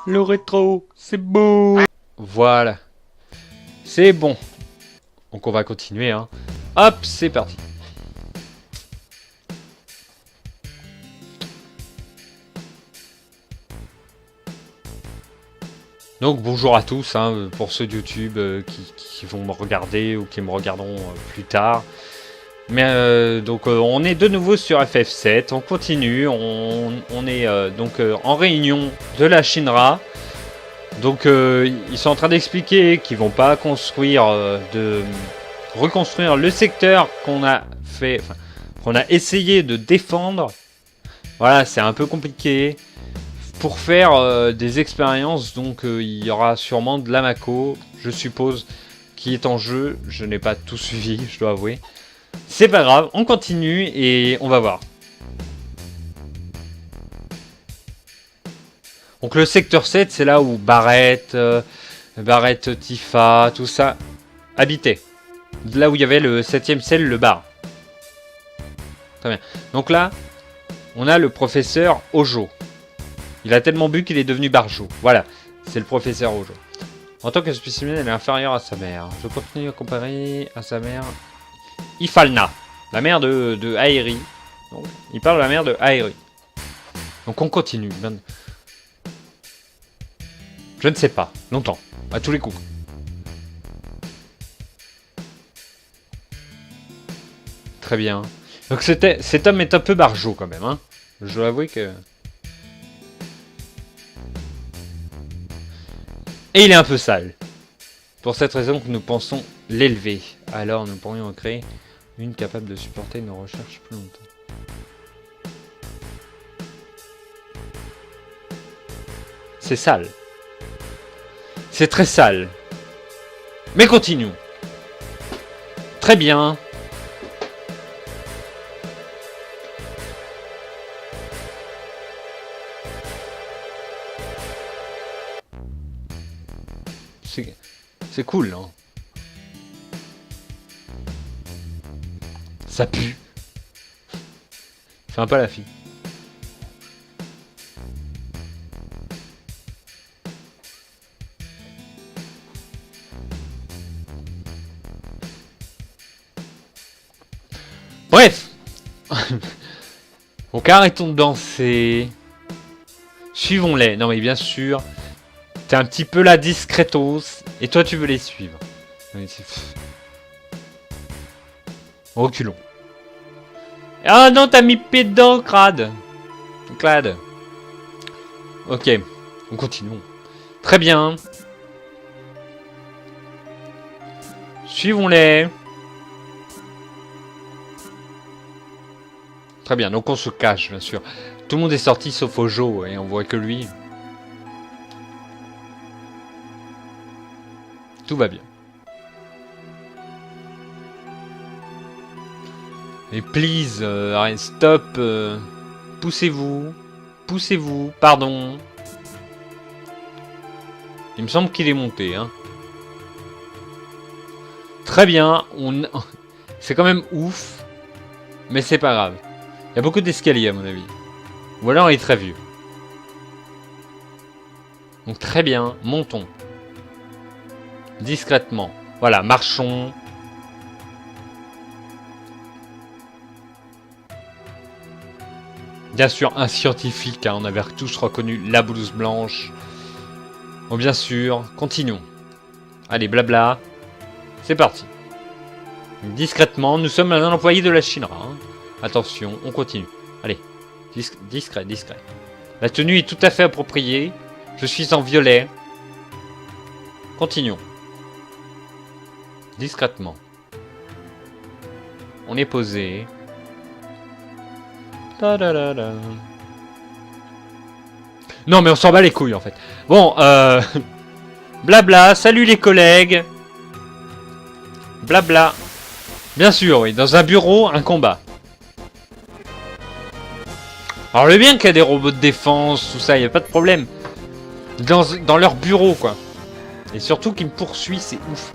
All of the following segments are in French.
Le rétro, c'est beau. Voilà. C'est bon. Donc on va continuer, hein. Hop, c'est parti. Donc bonjour à tous, hein, pour ceux de YouTube qui vont me regarder ou qui me regarderont plus tard. Mais donc on est de nouveau sur FF7, on continue, on est donc en réunion de la Shinra. Donc ils sont en train d'expliquer qu'ils vont pas construire, reconstruire le secteur qu'on a fait, enfin, qu'on a essayé de défendre. Voilà, c'est un peu compliqué. Pour faire des expériences, donc il y aura sûrement de la Mako, je suppose, qui est en jeu. Je n'ai pas tout suivi, je dois avouer. C'est pas grave, on continue et on va voir. Donc le secteur 7, c'est là où Barrett, Tifa, tout ça habitait. Là où il y avait le 7ème ciel, le bar. Très bien. Donc là, on a le professeur Hojo. Il a tellement bu qu'il est devenu Barjo. Voilà, c'est le professeur Hojo. En tant que spécimen, elle est inférieure à sa mère. Je continue à comparer à sa mère Ifalna, la mère de Aeri. Donc, il parle de la mère de Aeri. Donc on continue. Je ne sais pas. Longtemps. À tous les coups. Très bien. Donc cet homme est un peu Barjo quand même. Hein. Je dois avouer que... Et il est un peu sale. Pour cette raison que nous pensons l'élever. Alors nous pourrions en créer une capable de supporter nos recherches plus longtemps. C'est sale. C'est très sale. Mais continuons. Très bien. C'est cool, non? Ça pue. Fais un pas la fille. Bref. Donc arrêtons de danser. Suivons-les. Non mais bien sûr. T'es un petit peu la discretos. Et toi tu veux les suivre. Reculons. Ah non, t'as mis pied dedans, crade. Clad. Ok, on continue. Très bien. Suivons-les. Très bien, donc on se cache, bien sûr. Tout le monde est sorti sauf Hojo, et on voit que lui. Tout va bien. Et please, stop. Poussez-vous. Poussez-vous. Pardon. Il me semble qu'il est monté. Hein. Très bien. C'est quand même ouf. Mais c'est pas grave. Il y a beaucoup d'escaliers à mon avis. Ou alors il est très vieux. Donc très bien. Montons. Discrètement. Voilà, marchons. Bien sûr, un scientifique, hein, on avait tous reconnu la blouse blanche. Bon, bien sûr, continuons. Allez, blabla. C'est parti. Discrètement, nous sommes un employé de la Shinra. Hein. Attention, on continue. Allez, discret, discret. La tenue est tout à fait appropriée. Je suis en violet. Continuons. Discrètement. On est posé. Non mais on s'en bat les couilles en fait. Bon, blabla, salut les collègues. Blabla. Bien sûr, oui, dans un bureau, un combat. Alors le bien qu'il y a des robots de défense, tout ça, il n'y a pas de problème. Dans leur bureau quoi. Et surtout qu'il me poursuit, c'est ouf.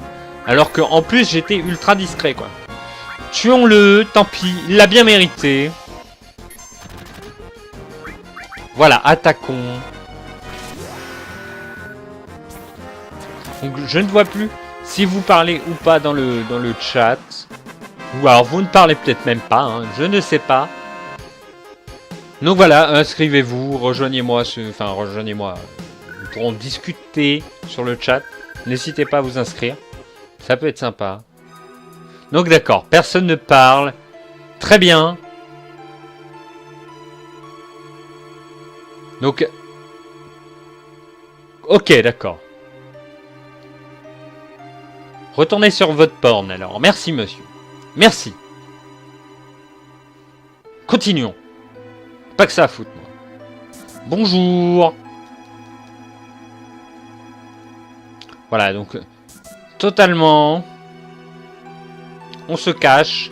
Alors que en plus j'étais ultra discret quoi. Tuons-le, tant pis, il l'a bien mérité. Voilà, attaquons. Donc je ne vois plus si vous parlez ou pas dans le chat. Ou alors vous ne parlez peut-être même pas, hein, je ne sais pas. Donc voilà, inscrivez-vous, rejoignez-moi, enfin rejoignez-moi. Nous pourrons discuter sur le chat. N'hésitez pas à vous inscrire. Ça peut être sympa. Donc d'accord, personne ne parle. Très bien. Donc... Ok, d'accord. Retournez sur votre porn alors. Merci monsieur. Merci. Continuons. Pas que ça à foutre, moi. Bonjour. Voilà, donc... Totalement... On se cache.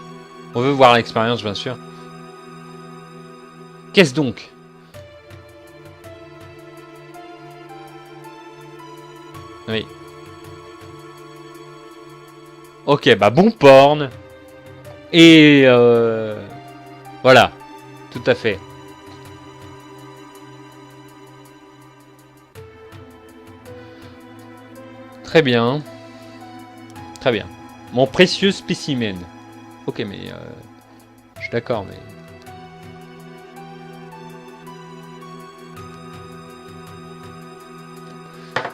On veut voir l'expérience, bien sûr. Qu'est-ce donc? Oui. Ok, bah bon porn. Et... Voilà. Tout à fait. Très bien. Très bien. Mon précieux spécimen. Ok, mais... je suis d'accord, mais...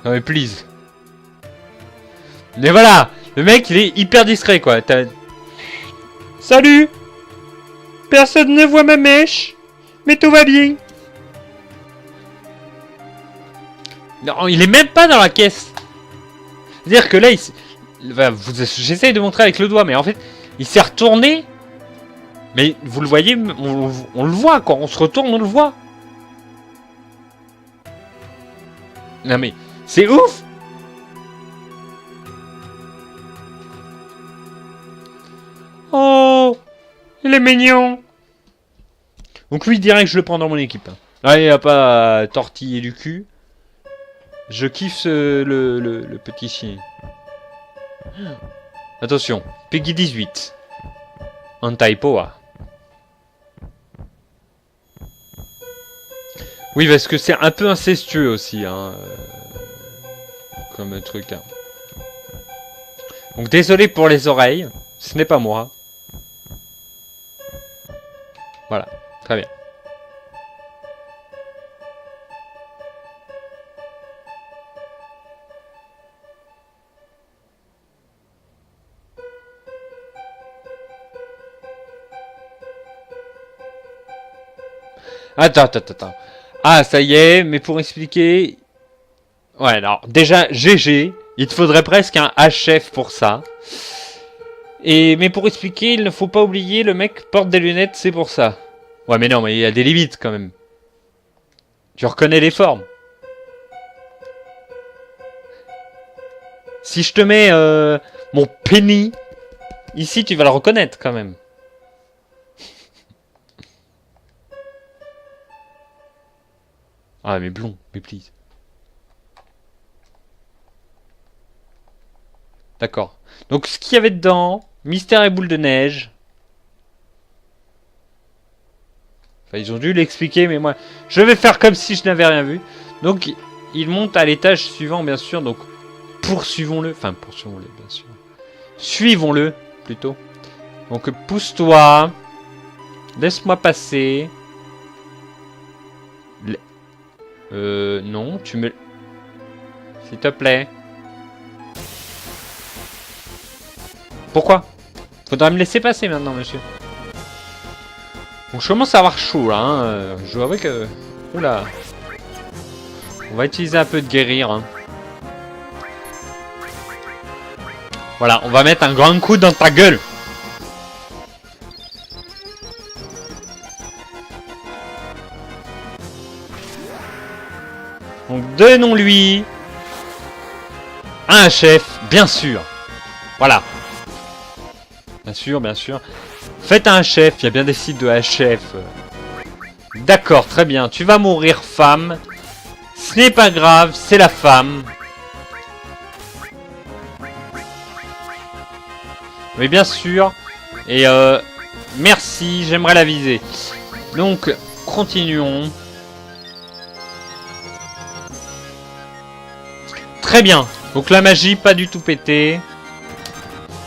Non mais please. Mais voilà. Le mec, il est hyper discret, quoi. Salut. Personne ne voit ma mèche. Mais tout va bien. Non, il est même pas dans la caisse. C'est-à-dire que là, j'essaye de montrer avec le doigt, mais en fait, il s'est retourné. Mais vous le voyez, on le voit, quand on se retourne, on le voit. Non mais, c'est ouf. Oh, il est mignon. Donc lui, direct, je le prends dans mon équipe. Là, il n'y a pas à tortiller du cul. Je kiffe le petit chien. Attention, Peggy 18. Anti-Poa. Oui, parce que c'est un peu incestueux aussi, hein. Comme truc, hein. Donc désolé pour les oreilles. Ce n'est pas moi. Voilà, très bien. Attends. Ah, ça y est, mais pour expliquer... Ouais, alors, déjà, GG, il te faudrait presque un HF pour ça. Mais pour expliquer, il ne faut pas oublier, le mec porte des lunettes, c'est pour ça. Ouais, mais non, mais il y a des limites, quand même. Tu reconnais les formes. Si je te mets mon penny, ici, tu vas le reconnaître, quand même. Ah, mais blond, mais please. D'accord. Donc, ce qu'il y avait dedans, mystère et boule de neige. Enfin, ils ont dû l'expliquer, mais moi, je vais faire comme si je n'avais rien vu. Donc, il monte à l'étage suivant, bien sûr. Donc, poursuivons-le. Enfin, poursuivons-le, bien sûr. Suivons-le, plutôt. Donc, pousse-toi. Laisse-moi passer. Non, tu me... S'il te plaît. Pourquoi? Faudra me laisser passer maintenant, monsieur. Donc je commence à avoir chaud là, hein. Je dois avouer que... Oula. On va utiliser un peu de guérir. Hein. Voilà, on va mettre un grand coup dans ta gueule. Donc donnons-lui un chef, bien sûr. Voilà. Bien sûr, bien sûr. Faites un chef, il y a bien des sites de HF. D'accord, très bien. Tu vas mourir, femme. Ce n'est pas grave, c'est la femme. Mais bien sûr. Et merci, j'aimerais la viser. Donc, continuons. Très bien. Donc la magie, pas du tout pété.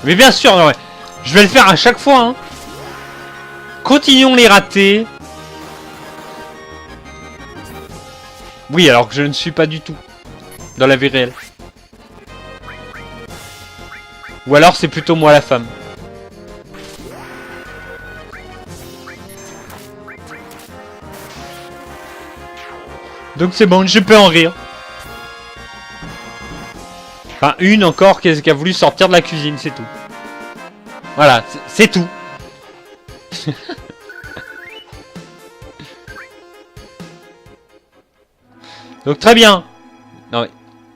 Mais bien sûr, non, ouais. Je vais le faire à chaque fois. Hein. Continuons les ratés. Oui, alors que je ne suis pas du tout dans la vie réelle. Ou alors c'est plutôt moi la femme. Donc c'est bon, je peux en rire. Enfin, une encore qui a voulu sortir de la cuisine, c'est tout. Voilà, c'est tout. Donc très bien. Non,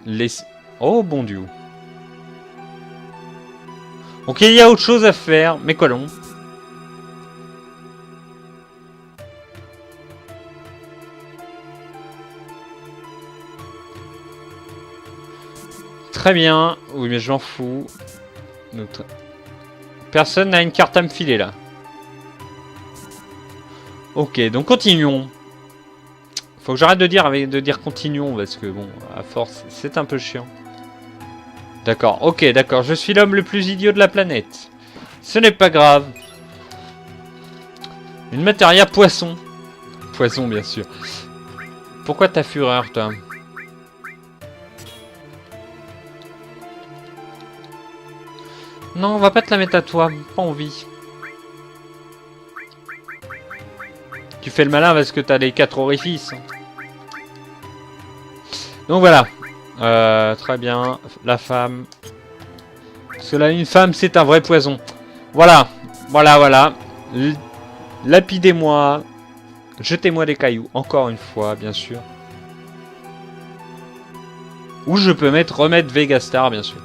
laisse... Oh bon Dieu. Ok, il y a autre chose à faire, mais quoi donc? Très bien. Oui, mais j'en fous. Notre... Personne n'a une carte à me filer, là. Ok, donc continuons. Faut que j'arrête de dire continuons, parce que, bon, à force, c'est un peu chiant. D'accord, ok, d'accord. Je suis l'homme le plus idiot de la planète. Ce n'est pas grave. Une matéria poisson. Poisson, bien sûr. Pourquoi ta fureur, toi? Non, on va pas te la mettre à toi. Pas envie. Tu fais le malin parce que t'as les 4 orifices. Donc voilà. Très bien. La femme. Parce que là, une femme, c'est un vrai poison. Voilà. Voilà. Lapidez-moi. Jetez-moi des cailloux. Encore une fois, bien sûr. Ou je peux remettre Vegastar, bien sûr.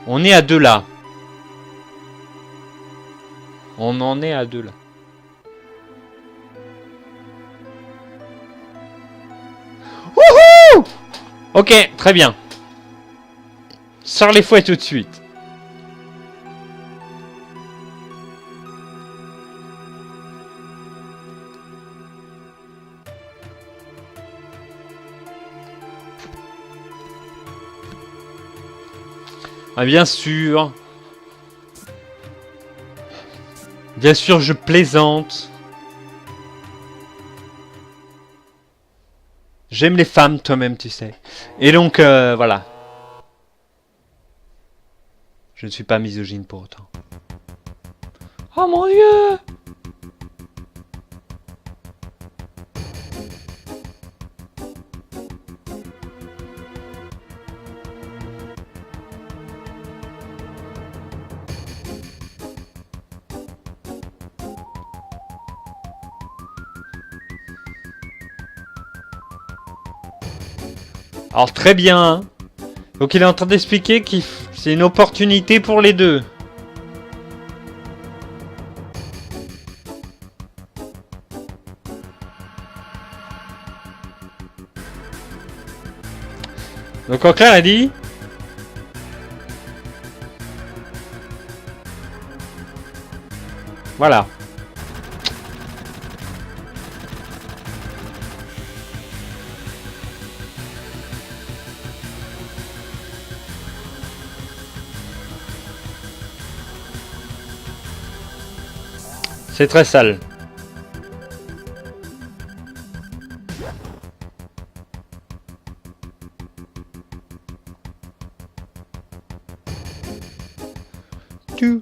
On est à 2 là. On en est à 2 là. Wouhou! Ok, très bien. Sors les fouets tout de suite. Ah, bien sûr. Bien sûr, je plaisante. J'aime les femmes, toi-même, tu sais. Et donc, voilà. Je ne suis pas misogyne pour autant. Oh mon Dieu! Alors très bien. Donc il est en train d'expliquer que c'est une opportunité pour les deux. Donc en clair, elle dit... Voilà. C'est très sale. Tu.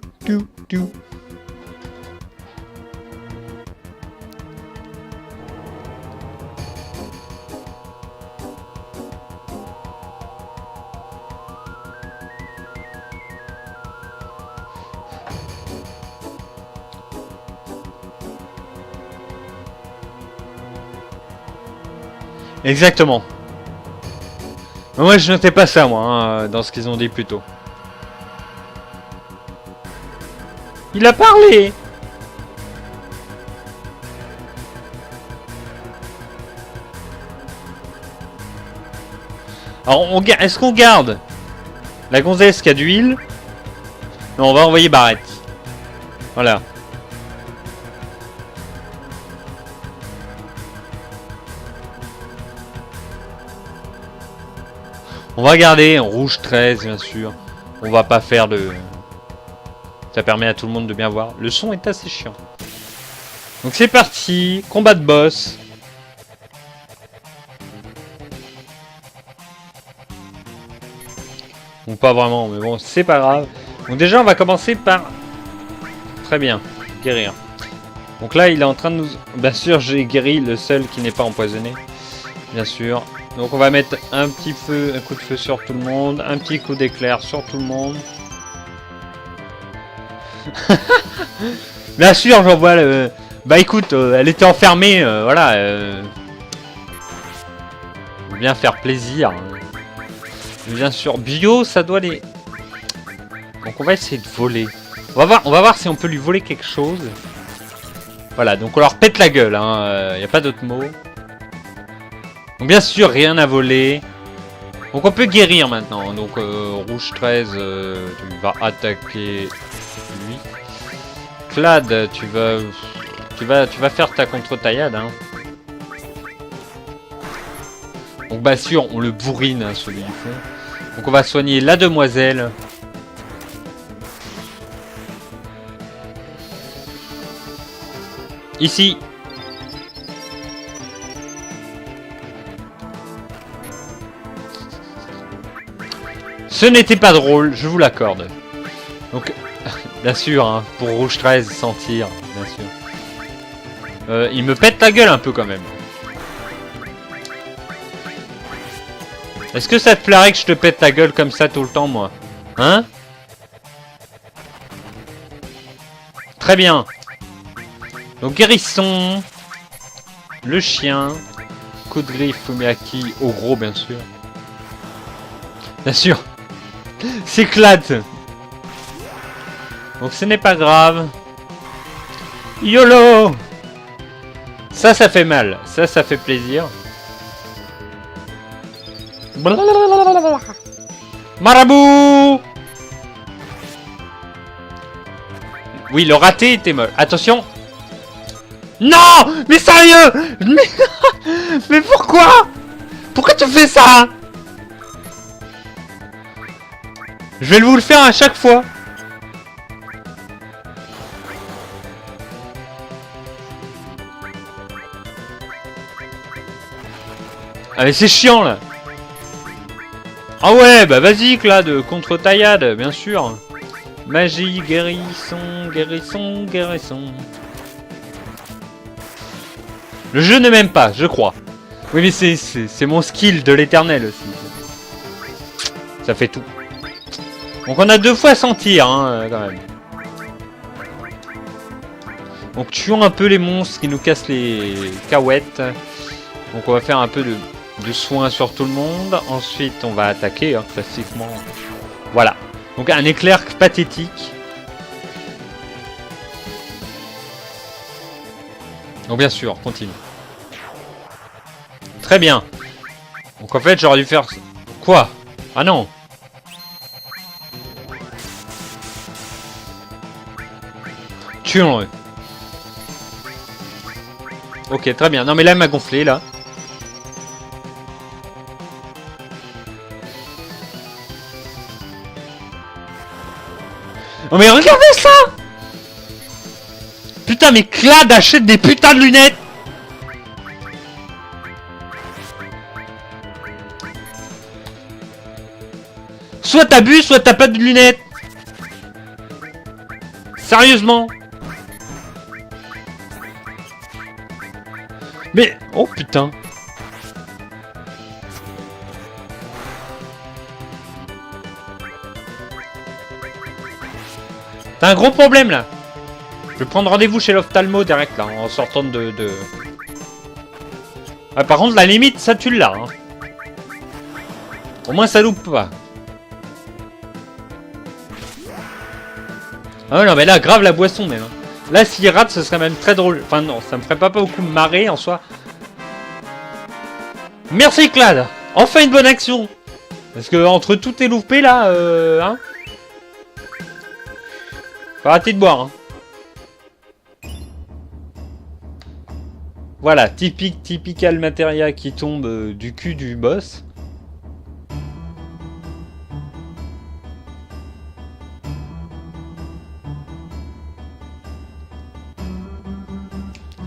Exactement. Moi, je notais pas ça, moi, hein, dans ce qu'ils ont dit plus tôt. Il a parlé! Alors, est-ce qu'on garde La gonzesse qui a d'huile. Non, on va envoyer Barrett. Voilà. On va garder en rouge 13, bien sûr. On va pas faire de... Ça permet à tout le monde de bien voir. Le son est assez chiant. Donc c'est parti. Combat de boss. Ou pas vraiment, mais bon, c'est pas grave. Donc déjà, on va commencer par... Très bien. Guérir. Donc là, il est en train de nous... Bien sûr, j'ai guéri le seul qui n'est pas empoisonné. Bien sûr. Donc on va mettre un petit feu, un coup de feu sur tout le monde, un petit coup d'éclair sur tout le monde. Bien sûr, j'envoie le... Bah écoute, elle était enfermée, voilà. Bien faire plaisir. Bien sûr, bio, ça doit les... Donc on va essayer de voler. On va voir si on peut lui voler quelque chose. Voilà, donc on leur pète la gueule, hein. Y a pas d'autre mot. Donc bien sûr, rien à voler. Donc on peut guérir maintenant. Donc rouge 13, tu vas attaquer lui. Clad, tu vas faire ta contre-taillade. Hein. Donc bien sûr, on le bourrine, hein, celui du fond. Donc on va soigner la demoiselle. Ici. Ce n'était pas drôle, je vous l'accorde. Donc, bien sûr, hein, pour rouge 13, sentir, bien sûr. Il me pète la gueule un peu quand même. Est-ce que ça te plairait que je te pète ta gueule comme ça tout le temps, moi? Hein? Très bien. Donc, guérisson. Le chien. Coup de griffe, Fumiaki. Au gros, bien sûr. Bien sûr. S'éclate. Donc ce n'est pas grave. YOLO. Ça fait mal. Ça fait plaisir. Marabout. Oui, le raté était molle. Attention. Non. Mais sérieux. Mais pourquoi? Pourquoi tu fais ça? Je vais vous le faire à chaque fois. Ah mais c'est chiant là. Ah ouais, bah vas-y Clad, contre-taillade, bien sûr. Magie, guérisson, guérisson, guérisson. Le jeu ne m'aime pas, je crois. Oui mais c'est mon skill de l'éternel aussi. Ça fait tout. Donc on a 2 fois sentir, hein, quand même. Donc tuons un peu les monstres qui nous cassent les cahuètes. Donc on va faire un peu de soins sur tout le monde. Ensuite on va attaquer, hein, classiquement. Voilà. Donc un éclair pathétique. Donc bien sûr, continue. Très bien. Donc en fait j'aurais dû faire... Quoi? Ah non. Tuons-le. Ok, très bien. Non mais là, elle m'a gonflé, là. Oh mais regardez ça! Putain, mais Clad achète des putains de lunettes! Soit t'abuses, soit t'as pas de lunettes! Sérieusement! Mais... Oh putain! T'as un gros problème là! Je vais prendre rendez-vous chez l'ophtalmo direct là, en sortant de... Ah, par contre, la limite, ça tu l'as. Hein. Au moins, ça loupe pas. Ah non, mais là, grave la boisson même. Là, s'il rate, ce serait même très drôle. Enfin non, ça me ferait pas beaucoup marrer en soi. Merci Clad! Enfin une bonne action! Parce que entre tout est loupé là, hein. Faut arrêter de boire, hein. Voilà, typical Materia qui tombe du cul du boss.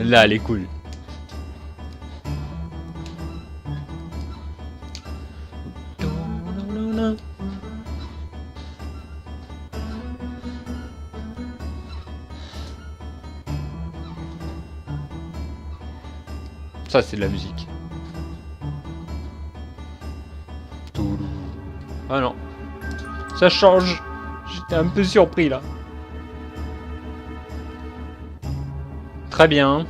Là, elle est cool. Ça, c'est de la musique. Ah non. Ça change. J'étais un peu surpris, là. Très bien.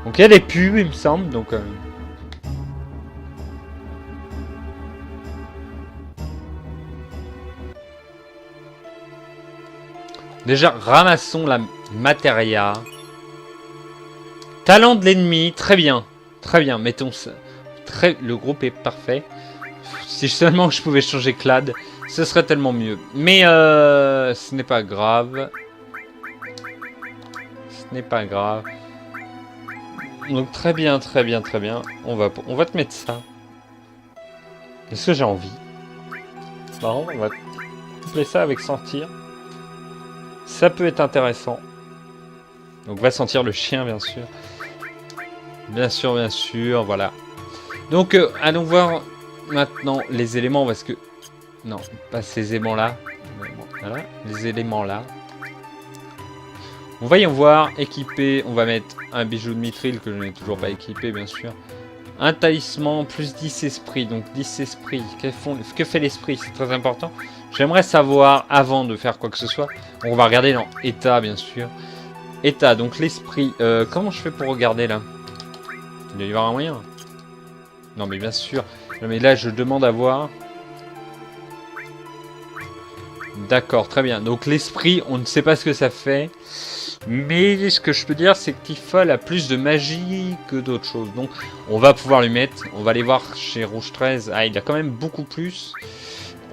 Donc, il y a des pubs, il me semble, donc... Déjà, ramassons la matéria. Talent de l'ennemi, très bien. Très bien, mettons ça. Le groupe est parfait. Si seulement je pouvais changer Clad, ce serait tellement mieux. Mais ce n'est pas grave. Ce n'est pas grave. Donc très bien, très bien, très bien. On va te mettre ça. Est-ce que j'ai envie? Non, on va coupler ça avec sentir. Ça peut être intéressant. Donc va sentir le chien, bien sûr. Bien sûr, voilà. Donc allons voir maintenant les éléments, parce que... Non, pas ces éléments-là. Voilà, les éléments-là. Voyons voir, équipé, on va mettre un bijou de mithril que je n'ai toujours pas équipé, bien sûr. Un talisman, plus 10 esprits, donc 10 esprits. Que fait l'esprit? C'est très important. J'aimerais savoir, avant de faire quoi que ce soit, on va regarder dans état, bien sûr. État, donc l'esprit. Comment je fais pour regarder, là? Il doit y avoir un moyen. Non, mais bien sûr. Non, mais là, je demande à voir. D'accord, très bien. Donc l'esprit, on ne sait pas ce que ça fait. Mais ce que je peux dire, c'est que Tiffol a plus de magie que d'autres choses. Donc, on va pouvoir lui mettre. On va aller voir chez Rouge 13. Ah, il a quand même beaucoup plus.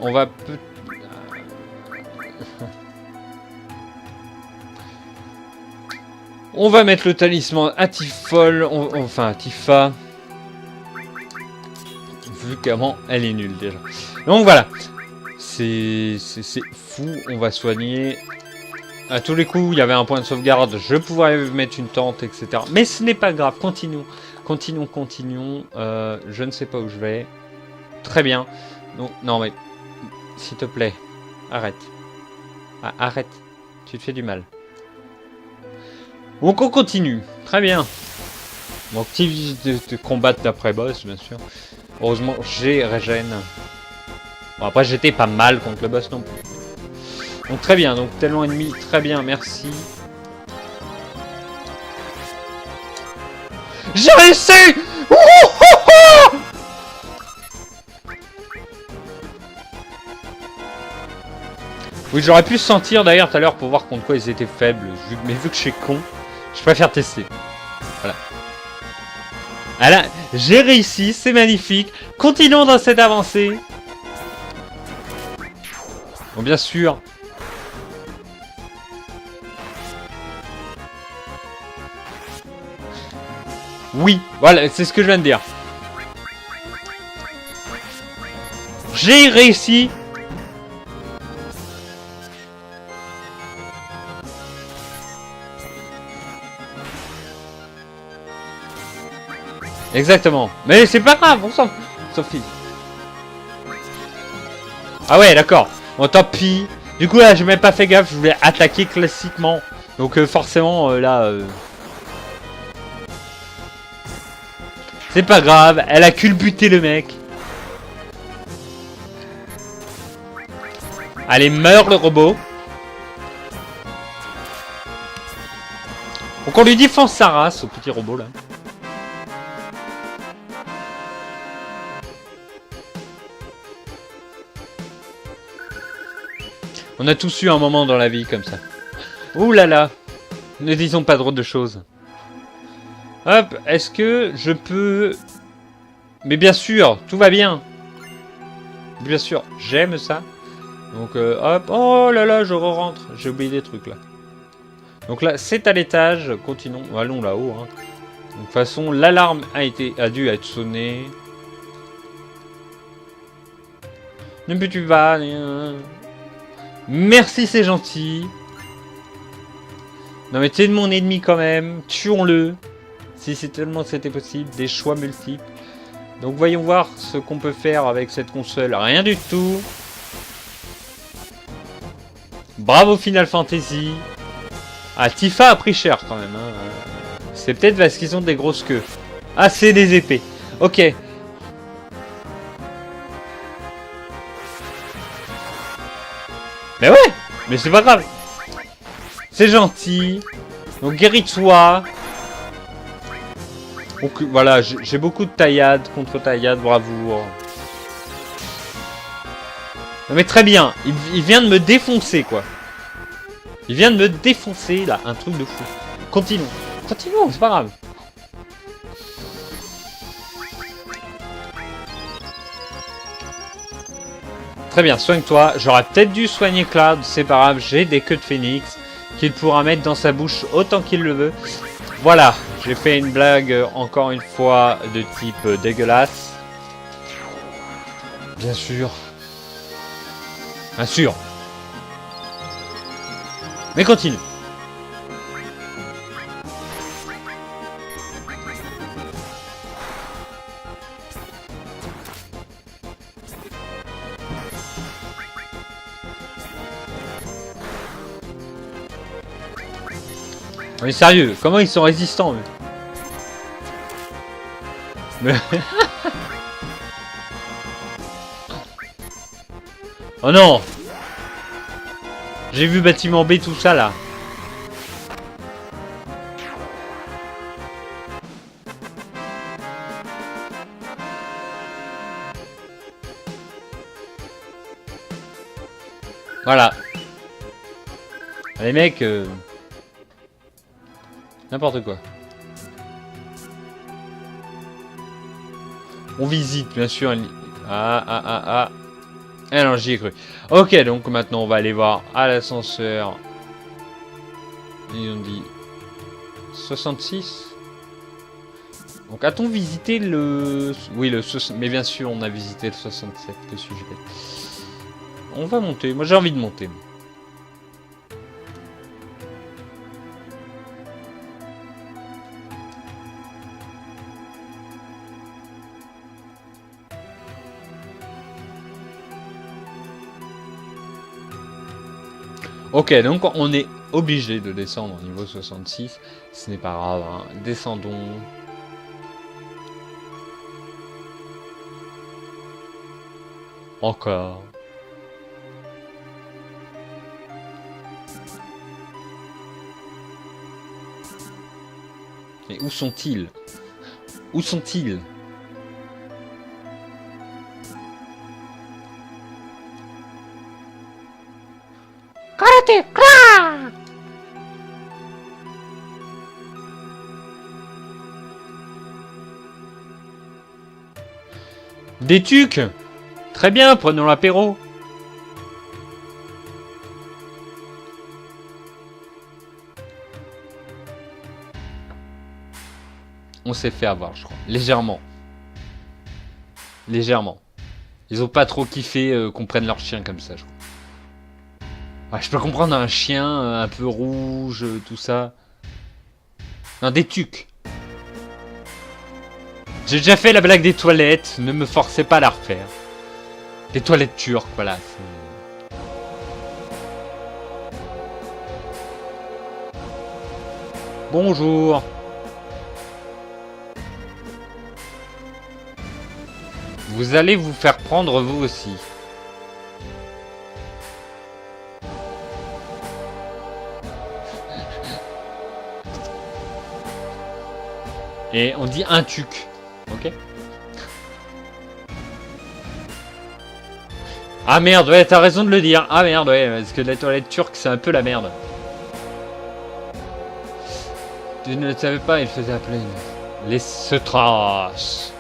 On va... On va mettre le talisman à Tiffol. Enfin, à Tifa. Vu qu'avant, elle est nulle déjà. Donc voilà. C'est fou. On va soigner... À tous les coups, il y avait un point de sauvegarde, je pourrais mettre une tente, etc. Mais ce n'est pas grave, continuons. Continuons. Je ne sais pas où je vais. Très bien. Donc, non mais, s'il te plaît, arrête. Ah, arrête, tu te fais du mal. Donc on continue, très bien. Donc petit de combattre d'après-boss, bien sûr. Heureusement, j'ai régène. Bon, après, j'étais pas mal contre le boss non plus. Donc très bien, donc tellement ennemi, très bien, merci. J'ai réussi! Oui, j'aurais pu sentir d'ailleurs tout à l'heure pour voir contre quoi ils étaient faibles, mais vu que je suis con, je préfère tester. Voilà. Voilà, j'ai réussi, c'est magnifique. Continuons dans cette avancée. Bon, bien sûr. Oui, voilà, c'est ce que je viens de dire. J'ai réussi. Exactement. Mais c'est pas grave, on s'en fiche. Ah ouais, d'accord. Bon, tant pis. Du coup, là, j'ai même pas fait gaffe. Je voulais attaquer classiquement. Donc, forcément, là... C'est pas grave, elle a culbuté le mec. Allez, meurt le robot. Donc on lui défonce sa race au petit robot là. On a tous eu un moment dans la vie comme ça. Ouh là là. Ne disons pas trop de choses. Hop, est-ce que je peux... Mais bien sûr, tout va bien. Bien sûr, j'aime ça. Donc hop, oh là là, je re-rentre. J'ai oublié des trucs là. Donc là, c'est à l'étage. Continuons, allons là-haut. Hein. Donc, de toute façon, l'alarme a dû être sonnée. Ne plus tu vas. Merci, c'est gentil. Non mais t'es de mon ennemi quand même. Tuons-le. Si c'est tellement que c'était possible. Des choix multiples. Donc voyons voir ce qu'on peut faire avec cette console. Rien du tout. Bravo Final Fantasy. Ah, Tifa a pris cher quand même. Hein. C'est peut-être parce qu'ils ont des grosses queues. Ah, c'est des épées. Ok. Mais ouais. Mais c'est pas grave. C'est gentil. Donc guéris-toi. Donc voilà, j'ai beaucoup de taillades, contre-taillades, bravoure. Non mais très bien, il vient de me défoncer quoi. Il vient de me défoncer là, un truc de fou. Continuons, continuons, c'est pas grave. Très bien, soigne-toi. J'aurais peut-être dû soigner Cloud, c'est pas grave, j'ai des queues de phénix qu'il pourra mettre dans sa bouche autant qu'il le veut. Voilà, j'ai fait une blague encore une fois de type dégueulasse. Bien sûr. Bien sûr. Mais continue. Mais sérieux, comment ils sont résistants eux? Mais... oh non! J'ai vu bâtiment B tout ça là. Voilà. Les mecs... n'importe quoi. On visite, bien sûr. Ah. Ah non, j'y ai cru. Ok, donc maintenant, on va aller voir à l'ascenseur. Ils ont dit 66. Donc, a-t-on visité le... Oui, le... Mais bien sûr, on a visité le 67. Que suis-je bête. On va monter. Moi, j'ai envie de monter. Ok, donc on est obligé de descendre au niveau 66. Ce n'est pas grave, hein. Descendons. Encore. Mais où sont-ils? Où sont-ils? Des tucs. Très bien, prenons l'apéro. On s'est fait avoir, je crois. Légèrement. Légèrement. Ils ont pas trop kiffé qu'on prenne leur chien comme ça, je crois. Ouais, je peux comprendre un chien un peu rouge, tout ça. Non, des tucs. J'ai déjà fait la blague des toilettes, ne me forcez pas à la refaire. Des toilettes turques, voilà. Bonjour. Vous allez vous faire prendre vous aussi. Et on dit un tuc. Ok. Ah merde, ouais, t'as raison de le dire. Ah merde, ouais, parce que la toilette turque, c'est un peu la merde. Tu ne le savais pas, il faisait appeler les Seutras.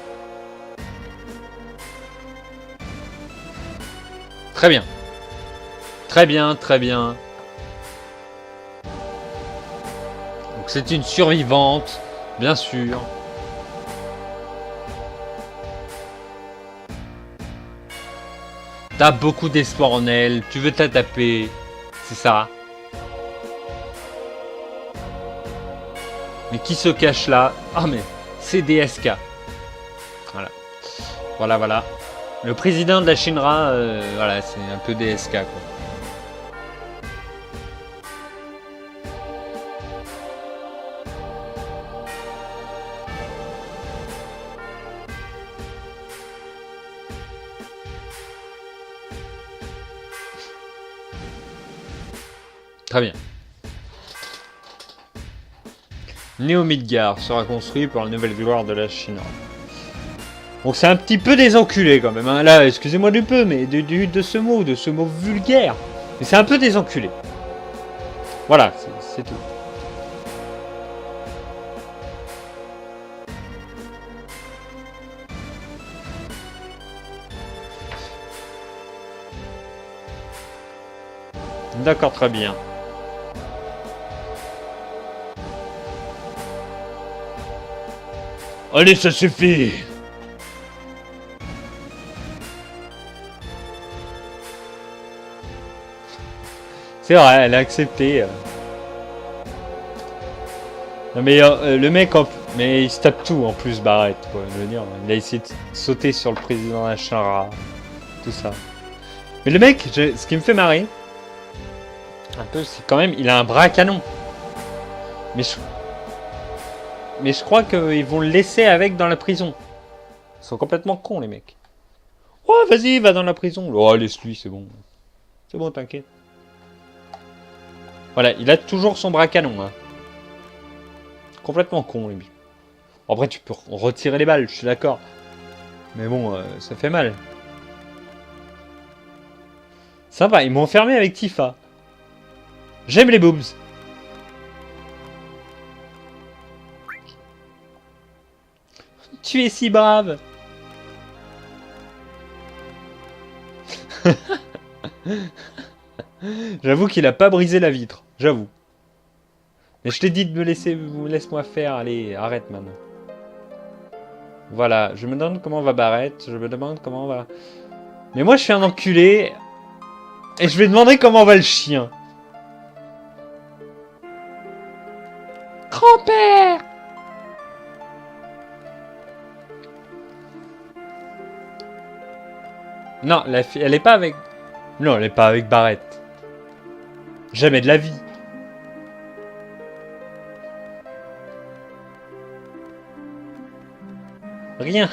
Très bien. Très bien, très bien. Donc c'est une survivante, bien sûr. T'as beaucoup d'espoir en elle, tu veux te la taper, c'est ça. Mais qui se cache là? Ah mais c'est DSK. Voilà. Voilà, voilà. Le président de la Shinra, voilà, c'est un peu DSK quoi. Très bien. Neo Midgar sera construit par la nouvelle gloire de la Chine. Donc c'est un petit peu des enculés quand même. Hein. Là, excusez-moi du peu, mais de ce mot vulgaire. Mais c'est un peu des enculés. Voilà, c'est tout. D'accord, très bien. Allez, ça suffit. C'est vrai, elle a accepté. Non mais le mec, mais il se tape tout en plus, Barrett, quoi. Je veux dire, il a essayé de sauter sur le président Hachara, tout ça. Mais le mec, ce qui me fait marrer, un peu, c'est quand même, il a un bras à canon. Mais je crois qu'ils vont le laisser avec dans la prison. Ils sont complètement cons, les mecs. Oh, vas-y, va dans la prison. Oh, laisse-lui, c'est bon. C'est bon, t'inquiète. Voilà, il a toujours son bras à canon. Hein. Complètement con, lui. Après, tu peux retirer les balles, je suis d'accord. Mais bon, ça fait mal. Sympa, ils m'ont enfermé avec Tifa. J'aime les boobs. Tu es si brave. J'avoue qu'il a pas brisé la vitre. J'avoue. Mais je t'ai dit de me laisser... Laisse-moi faire. Allez, arrête maintenant. Voilà. Je me demande comment va Barrett. Je me demande comment va... Mais moi, je suis un enculé. Et je vais demander comment va le chien. Grand-père! Non, la fille, elle est pas avec... Non, elle est pas avec Barrett. Jamais de la vie. Rien.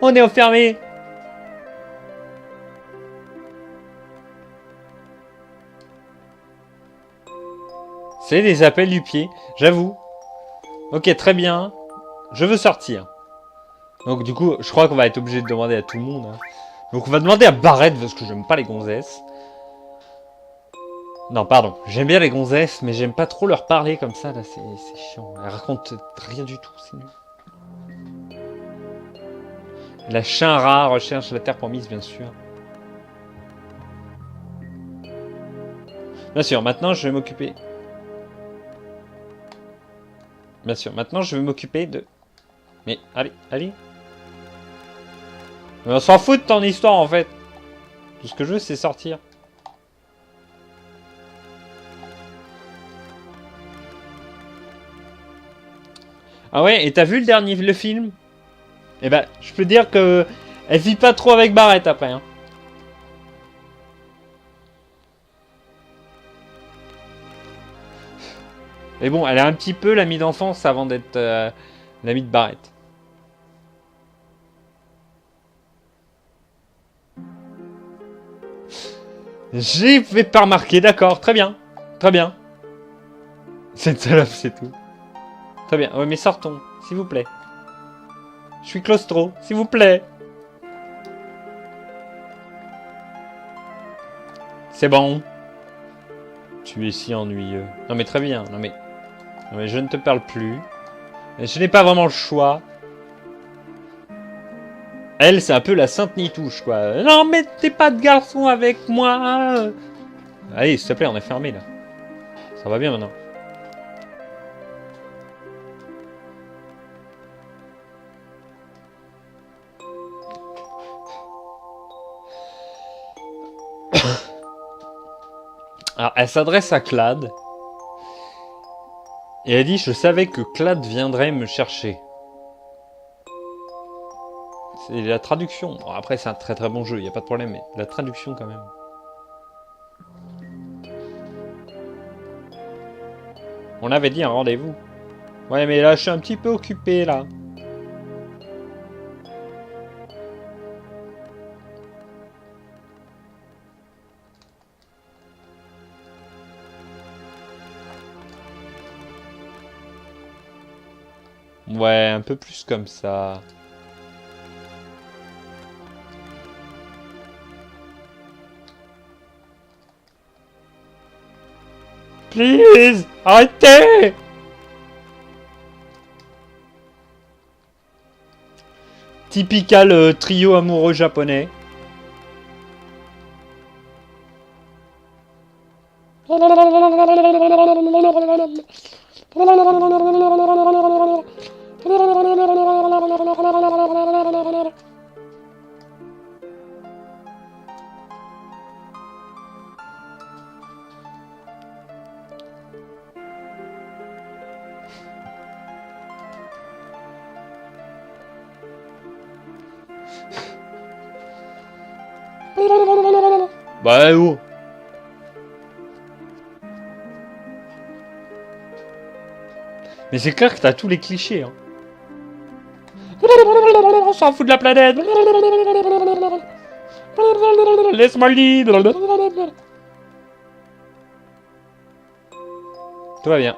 On est enfermé. C'est des appels du pied, j'avoue. Ok, très bien. Je veux sortir. Donc du coup, je crois qu'on va être obligé de demander à tout le monde. Hein. Donc on va demander à Barrett, parce que j'aime pas les gonzesses. Non, pardon. J'aime bien les gonzesses, mais j'aime pas trop leur parler comme ça, là. C'est chiant. Elles racontent rien du tout, c'est nul. La Shinra recherche la terre promise, bien sûr. Bien sûr, maintenant je vais m'occuper... Bien sûr, maintenant je vais m'occuper de... Mais, allez, allez. Mais on s'en fout de ton histoire, en fait. Tout ce que je veux, c'est sortir. Ah ouais, et t'as vu le film? Eh ben, je peux dire que... Elle vit pas trop avec Barrett, après, hein. Mais bon, elle a un petit peu l'amie d'enfance avant d'être l'amie de Barrett. J'ai pas remarqué, d'accord, très bien. Très bien. C'est une salope, c'est tout. Très bien, ouais, mais sortons, s'il vous plaît. Je suis claustro, s'il vous plaît. C'est bon. Tu es si ennuyeux. Non mais très bien, non mais... Mais je ne te parle plus. Mais je n'ai pas vraiment le choix. Elle, c'est un peu la sainte Nitouche, quoi. Non, mais t'es pas de garçon avec moi. Allez, s'il te plaît, on est fermé, là. Ça va bien, maintenant. Alors, elle s'adresse à Clad. Et elle dit, je savais que Clad viendrait me chercher. C'est la traduction. Bon, après, c'est un très très bon jeu, il n'y a pas de problème, mais la traduction quand même. On avait dit un rendez-vous. Ouais, mais là, je suis un petit peu occupé, là. Ouais, un peu plus comme ça. Please, arrêtez! Typical trio amoureux japonais. Bah oh. Mais c'est clair que t'as tous les clichés, hein. On s'en fout de la planète. Laisse-moi libre. Tout va bien.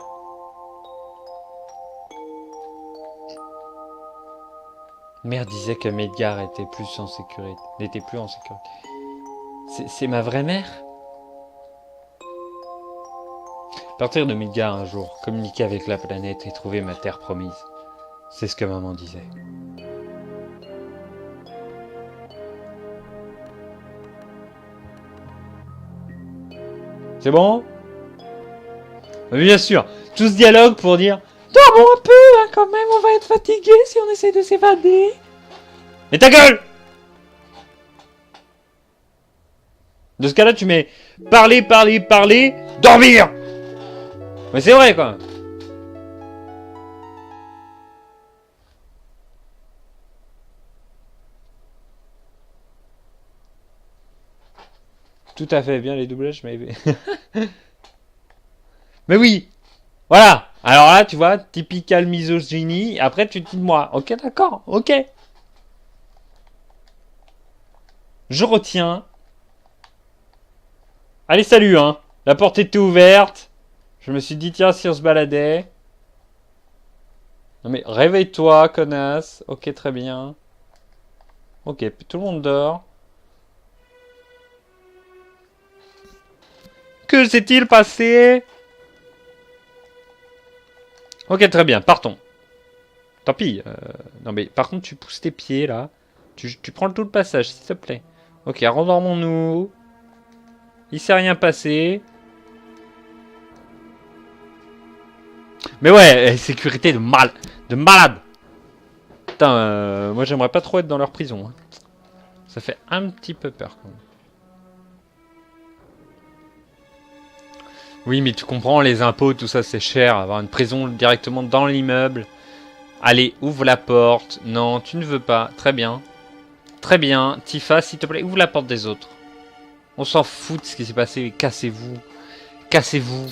Mère disait que Medgar était plus en sécurité. N'était plus en sécurité. C'est ma vraie mère? Partir de Midgard un jour, communiquer avec la planète et trouver ma terre promise. C'est ce que maman disait. C'est bon? Bien sûr, tout ce dialogue pour dire dormons un peu, hein, quand même, on va être fatigué si on essaie de s'évader. Mais ta gueule! De ce cas-là, tu mets parler, parler, parler, dormir! Mais c'est vrai, quoi. Tout à fait, bien les doublages, mais... mais oui! Voilà! Alors là, tu vois, typical misogynie, après tu te dis de moi, ok, d'accord, ok. Je retiens. Allez, salut, hein. La porte était ouverte. Je me suis dit, tiens, si on se baladait. Non mais, réveille-toi, connasse. Ok, très bien. Ok, tout le monde dort. Que s'est-il passé? Ok, très bien, partons. Tant pis. Non mais, par contre, tu pousses tes pieds, là. Tu prends tout le passage, s'il te plaît. Ok, rendormons-nous. Il s'est rien passé. Mais ouais, sécurité de malade. Putain, moi j'aimerais pas trop être dans leur prison. Hein. Ça fait un petit peu peur quand même. Oui, mais tu comprends, les impôts, tout ça, c'est cher. Avoir une prison directement dans l'immeuble. Allez, ouvre la porte. Non, tu ne veux pas. Très bien. Très bien. Tifa, s'il te plaît, ouvre la porte des autres. On s'en fout de ce qui s'est passé. Cassez-vous. Cassez-vous.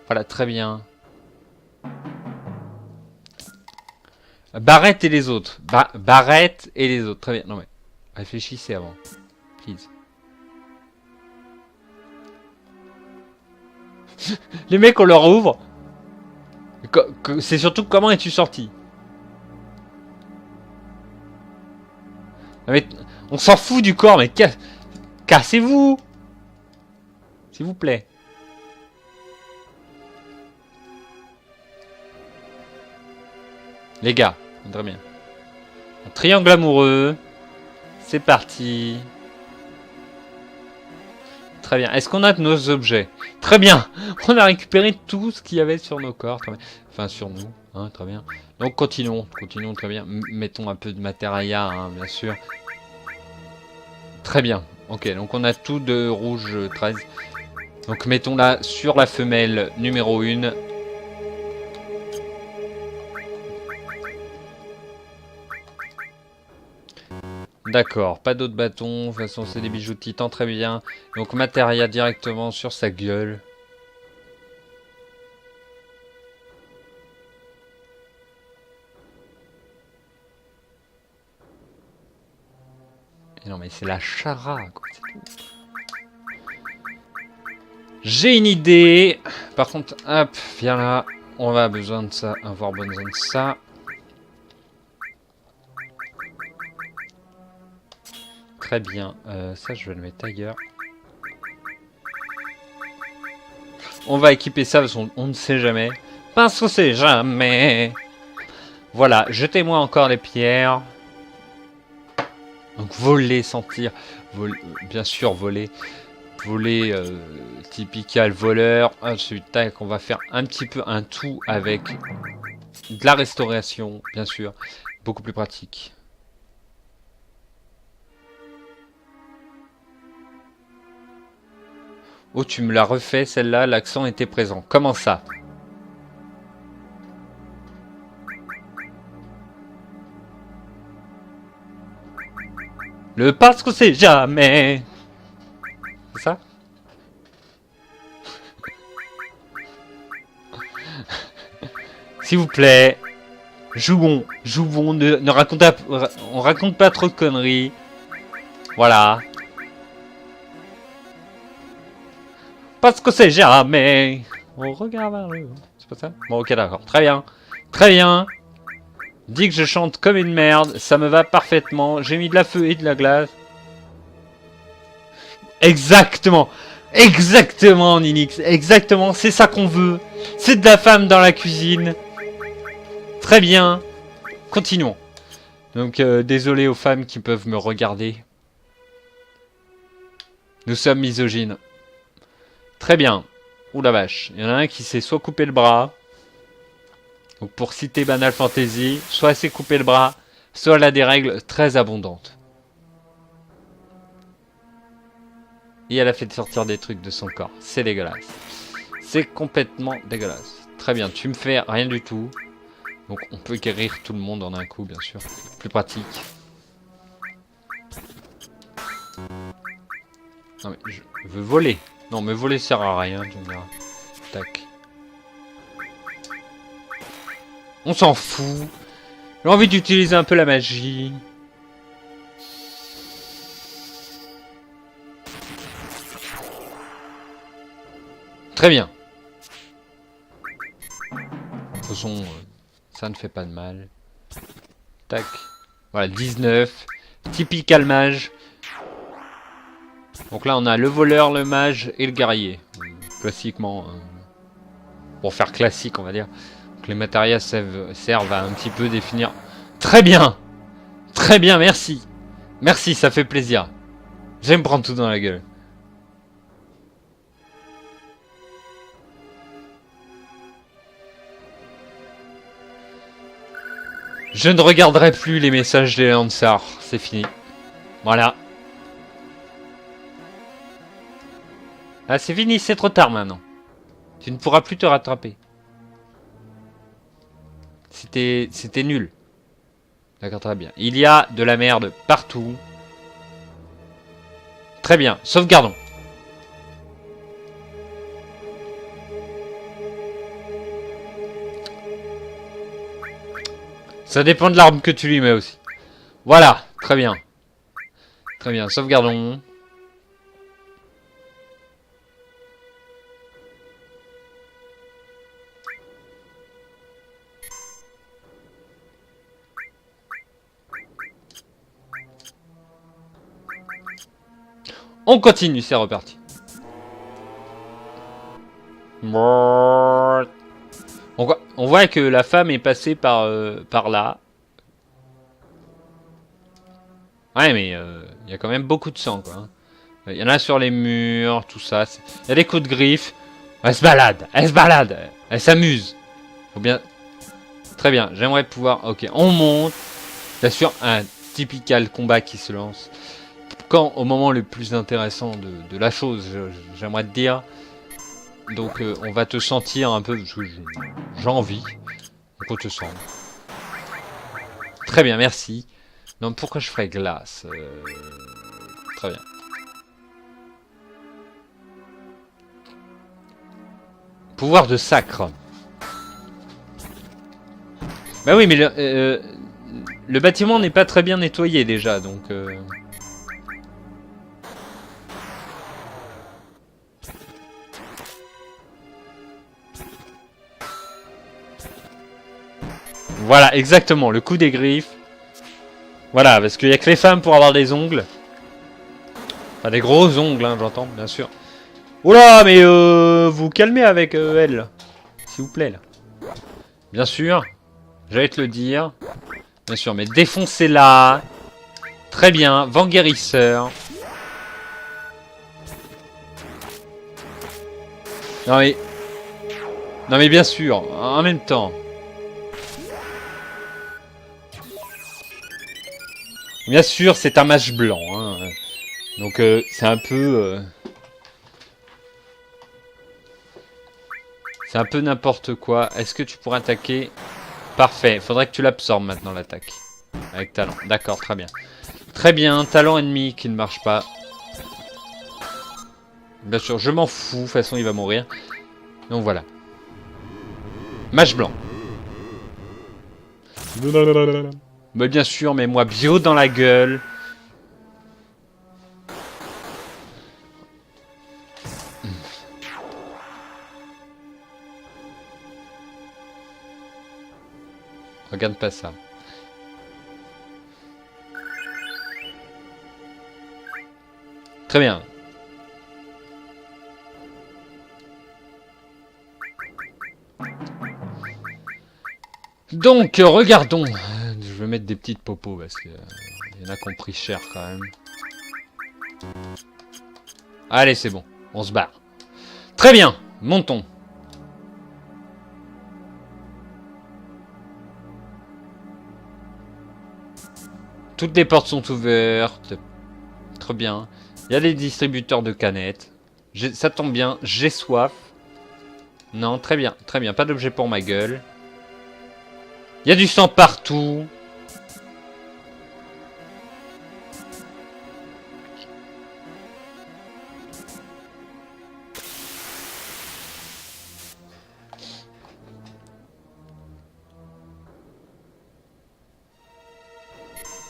Voilà, très bien. Barrette et les autres. Barrette et les autres. Très bien. Non mais, réfléchissez avant. Please. Les mecs, on leur ouvre. C'est surtout comment es-tu sorti? Mais on s'en fout du corps, mais cassez-vous, s'il vous plaît. Les gars, très bien. Un triangle amoureux. C'est parti. Très bien. Est-ce qu'on a de nos objets? Très bien. On a récupéré tout ce qu'il y avait sur nos corps. Très bien. Enfin, sur nous. Hein, très bien. Donc, continuons. Continuons très bien. Mettons un peu de matériel, hein, bien sûr. Très bien. Ok, donc on a tout de rouge 13. Donc, mettons-la sur la femelle numéro 1. D'accord, pas d'autres bâtons, de toute façon c'est des bijoux de titan, très bien. Donc matériel directement sur sa gueule. Et non mais c'est la chara, quoi, c'est tout. J'ai une idée. Par contre, hop, viens là. On va besoin de ça, avoir besoin de ça. Très bien, ça je vais le mettre ailleurs. On va équiper ça parce qu'on ne sait jamais. Parce qu'on sait jamais. Voilà, jetez-moi encore les pierres. Donc voler sans tir. Bien sûr voler. Voler typical voleur. Ensuite, tac, on va faire un petit peu un tout avec de la restauration, bien sûr. Beaucoup plus pratique. Oh, tu me l'as refait, celle-là, l'accent était présent. Comment ça? Le parce qu'on sait jamais. C'est ça? S'il vous plaît. Jouons. Jouons. Ne racontez, on raconte pas trop de conneries. Voilà. Parce que c'est jamais. On regarde vers le... C'est pas ça? Bon, ok, d'accord. Très bien. Très bien. Dis que je chante comme une merde. Ça me va parfaitement. J'ai mis de la feu et de la glace. Exactement. Exactement, Ninix. Exactement. C'est ça qu'on veut. C'est de la femme dans la cuisine. Très bien. Continuons. Donc, désolé aux femmes qui peuvent me regarder. Nous sommes misogynes. Très bien. Ouh la vache. Il y en a un qui s'est soit coupé le bras. Donc pour citer Banal Fantasy, soit elle s'est coupé le bras, soit elle a des règles très abondantes. Et elle a fait sortir des trucs de son corps. C'est dégueulasse. C'est complètement dégueulasse. Très bien, tu me fais rien du tout. Donc on peut guérir tout le monde en un coup, bien sûr. Plus pratique. Non mais je veux voler. Non mais voler sert à rien, tu me diras. Tac. On s'en fout. J'ai envie d'utiliser un peu la magie. Très bien. De toute façon, ça ne fait pas de mal. Tac. Voilà, 19. Typical mage. Donc là, on a le voleur, le mage et le guerrier. Classiquement. Pour faire classique, on va dire. Donc les matériels servent à un petit peu définir. Très bien. Très bien, merci. Merci, ça fait plaisir. J'aime prendre tout dans la gueule. Je ne regarderai plus les messages des Lansars. C'est fini. Voilà. Ah, c'est fini, c'est trop tard maintenant. Tu ne pourras plus te rattraper. C'était nul. D'accord, très bien. Il y a de la merde partout. Très bien, sauvegardons. Ça dépend de l'arme que tu lui mets aussi. Voilà, très bien. Très bien, sauvegardons. On continue, c'est reparti. On on voit que la femme est passée par là. Ouais, mais il y a quand même beaucoup de sang, quoi. Il y en a sur les murs, tout ça. Il y a des coups de griffe. Elle se balade, elle s'amuse. Faut bien... Très bien, j'aimerais pouvoir... Ok, on monte. Bien sûr, un typical combat qui se lance. Quand, au moment le plus intéressant de la chose, j'aimerais te dire. Donc, on va te sentir un peu... J'ai envie. Donc, on te sent. Très bien, merci. Non, pourquoi je ferais glace Très bien. Pouvoir de sacre. Bah oui, mais le bâtiment n'est pas très bien nettoyé déjà, donc... Voilà, exactement, le coup des griffes. Voilà, parce qu'il n'y a que les femmes pour avoir des ongles. Enfin, des gros ongles, hein, j'entends, bien sûr. Oula, mais vous calmez avec elle. S'il vous plaît, là. Bien sûr, j'allais te le dire. Bien sûr, mais défoncez-la. Très bien, vent guérisseur. Non mais... Non mais bien sûr, en même temps. Bien sûr, c'est un mage blanc. Hein. Donc c'est un peu... C'est un peu n'importe quoi. Est-ce que tu pourrais attaquer? Parfait. Faudrait que tu l'absorbes maintenant, l'attaque. Avec talent. D'accord, très bien. Très bien. Talent ennemi qui ne marche pas. Bien sûr, je m'en fous. De toute façon, il va mourir. Donc voilà. Mage blanc. Mais bien sûr, mais moi bio dans la gueule. Regarde pas ça. Très bien. Donc, regardons. Je vais mettre des petites popos parce que y en a qui ont pris cher quand même. Allez, c'est bon. On se barre. Très bien. Montons. Toutes les portes sont ouvertes. Très bien. Il y a des distributeurs de canettes. Ça tombe bien. J'ai soif. Non, très bien. Très bien. Pas d'objet pour ma gueule. Il y a du sang partout.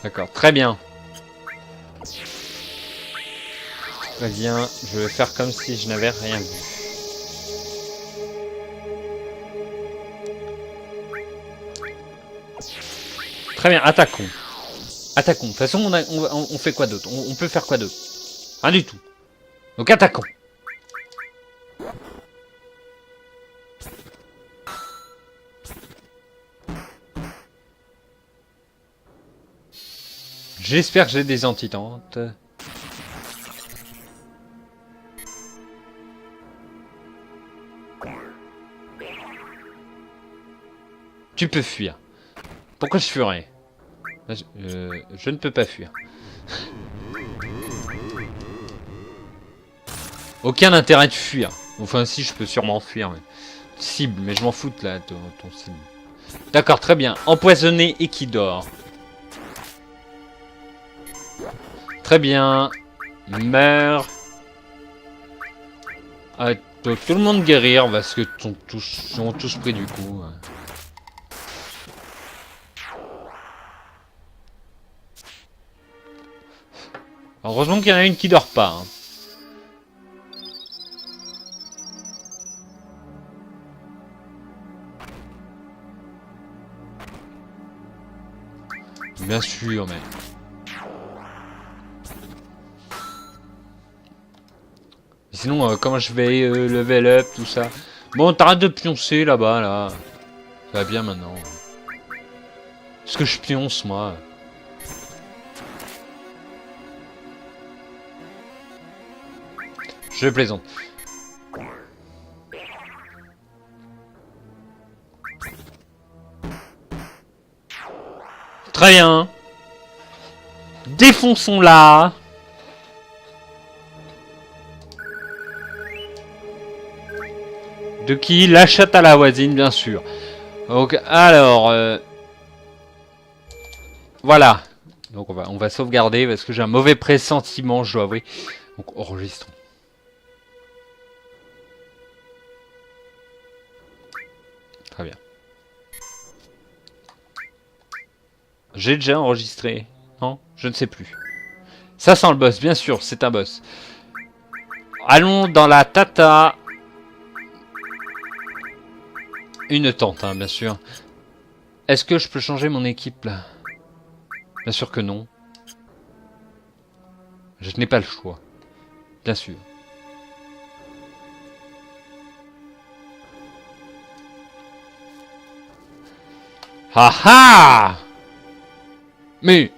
D'accord, très bien. Très bien, je vais faire comme si je n'avais rien vu. Très bien, attaquons. Attaquons. De toute façon, on fait quoi d'autre? On peut faire quoi d'autre? Rien du tout. Donc attaquons. J'espère que j'ai des antitantes. Tu peux fuir. Pourquoi je fuirais? Je ne peux pas fuir. Aucun intérêt de fuir. Enfin si, je peux sûrement fuir. Mais... Cible, mais je m'en fous de là, ton cible. D'accord, très bien. Empoisonné et qui dort. Très bien. Meurs. Ah, tout le monde guérir parce que sont tous pris du coup. Heureusement qu'il y en a une qui dort pas. Hein. Bien sûr, mais... Sinon, comment je vais level up, tout ça? Bon, t'arrêtes de pioncer là-bas, là. Ça va bien maintenant. Est-ce que je pionce, moi? Je plaisante. Très bien. Défonçons-la. De qui? La chatte à la voisine, bien sûr. Donc, alors... voilà. Donc on va sauvegarder parce que j'ai un mauvais pressentiment, je dois avouer. Donc enregistrons. Très bien. J'ai déjà enregistré. Non? Je ne sais plus. Ça sent le boss, bien sûr, c'est un boss. Allons dans la tata. Une tente, hein, bien sûr. Est-ce que je peux changer mon équipe, là? Bien sûr que non. Je n'ai pas le choix. Bien sûr. Ah ah! Mais...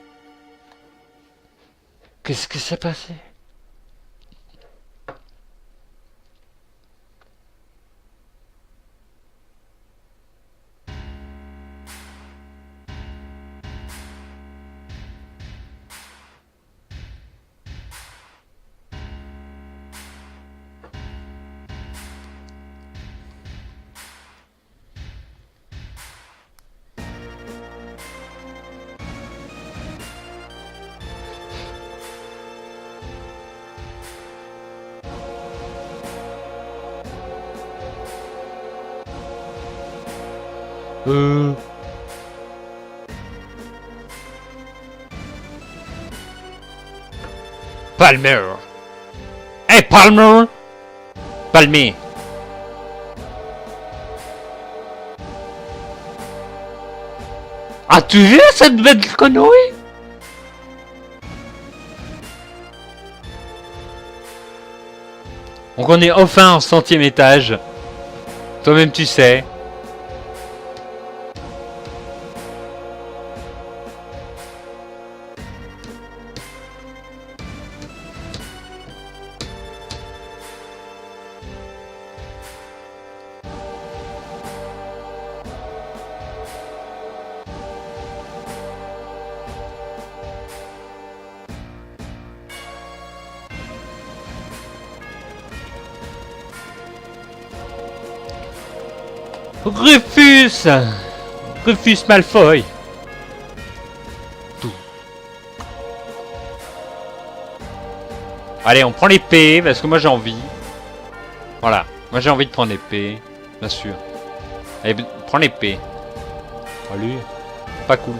qu'est-ce que s'est passé? Palmer. Hey Palmer. Palmer. As-tu vu cette belle connerie? Donc on est enfin au 100e étage. Toi-même tu sais. Rufus! Rufus Malfoy! Tout. Allez, on prend l'épée, parce que moi j'ai envie. Voilà, moi j'ai envie de prendre l'épée, bien sûr. Allez, prends l'épée. Oh lui, pas cool.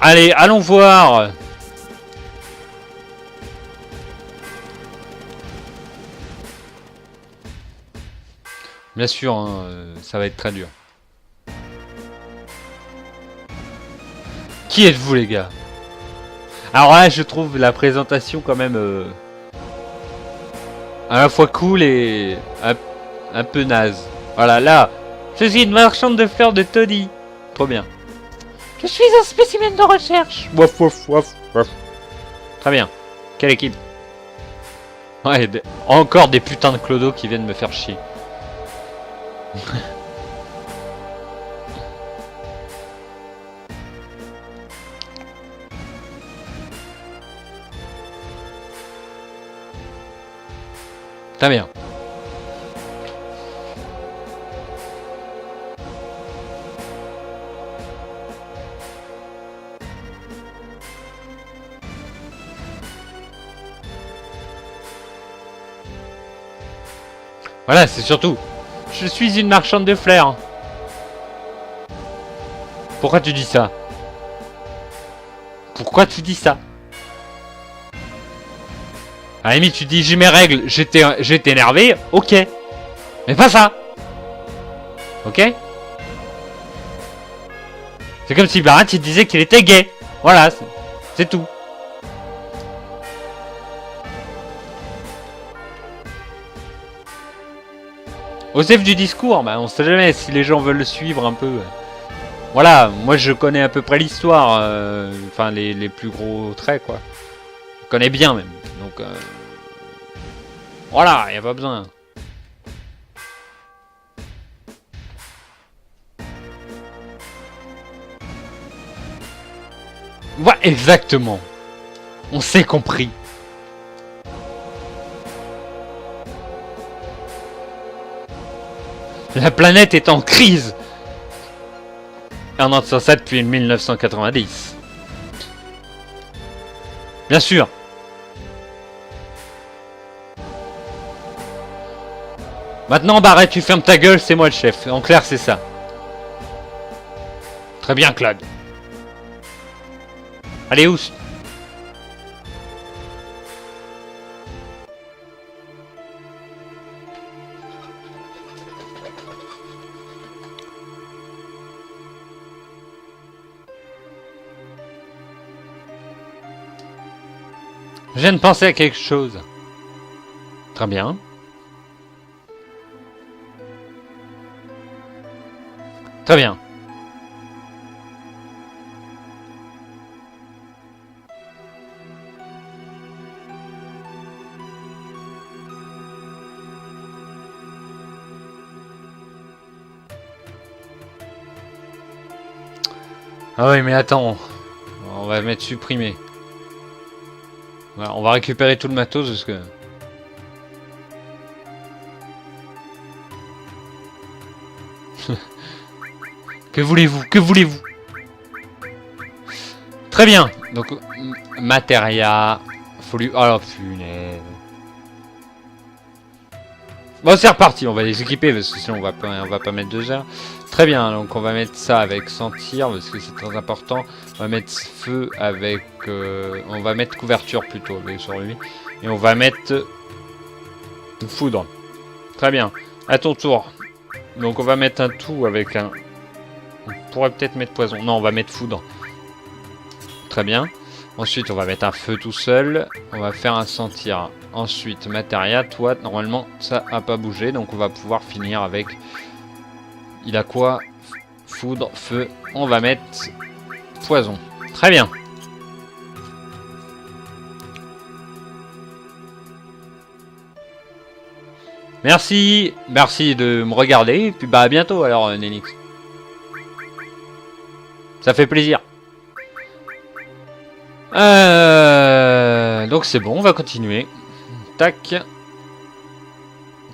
Allez, allons voir! Bien sûr, hein, ça va être très dur. Qui êtes-vous les gars? Alors là, je trouve la présentation quand même à la fois cool et un peu naze. Voilà, là, je suis une marchande de fleurs de Toddy. Trop bien. Je suis un spécimen de recherche. Wouf, wouf, wouf, wouf. Très bien. Quelle équipe? Ouais, encore des putains de clodos qui viennent me faire chier. Très bien. Voilà, c'est surtout. Je suis une marchande de fleurs. Pourquoi tu dis ça? Pourquoi tu dis ça? À la limite, tu dis j'ai mes règles, j'étais énervé, ok. Mais pas ça. Ok? C'est comme si Barat il disait qu'il était gay. Voilà, c'est tout. Osef du discours, bah on sait jamais si les gens veulent le suivre un peu. Voilà, moi je connais à peu près l'histoire, enfin les plus gros traits quoi. Je connais bien même, donc voilà, y a pas besoin. Ouais, exactement. On s'est compris. La planète est en crise. Et on entend ça depuis 1990. Bien sûr. Maintenant, Barret, tu fermes ta gueule, c'est moi le chef. En clair, c'est ça. Très bien, Claude. Allez, Oust. Je viens de penser à quelque chose. Très bien. Très bien. Ah oui, mais attends. On va mettre supprimer. Voilà, on va récupérer tout le matos parce que... Que voulez-vous? Que voulez-vous? Très bien. Donc, Materia. Faut lui... Oh, punaise. Bon, c'est reparti. On va les équiper parce que sinon on va pas mettre 2 heures. Très bien. Donc, on va mettre ça avec sentir parce que c'est très important. On va mettre feu avec... on va mettre couverture plutôt sur lui. Et on va mettre... foudre. Très bien. À ton tour. Donc, on va mettre un tout avec un... On pourrait peut-être mettre poison. Non, on va mettre foudre. Très bien. Ensuite, on va mettre un feu tout seul. On va faire un sentir. Ensuite, Materia. Toi, normalement, ça n'a pas bougé. Donc, on va pouvoir finir avec... Il a quoi? Foudre, feu. On va mettre poison. Très bien. Merci. Merci de me regarder. Et puis, bah, à bientôt alors, Nenix. Ça fait plaisir. Donc c'est bon, on va continuer. Tac.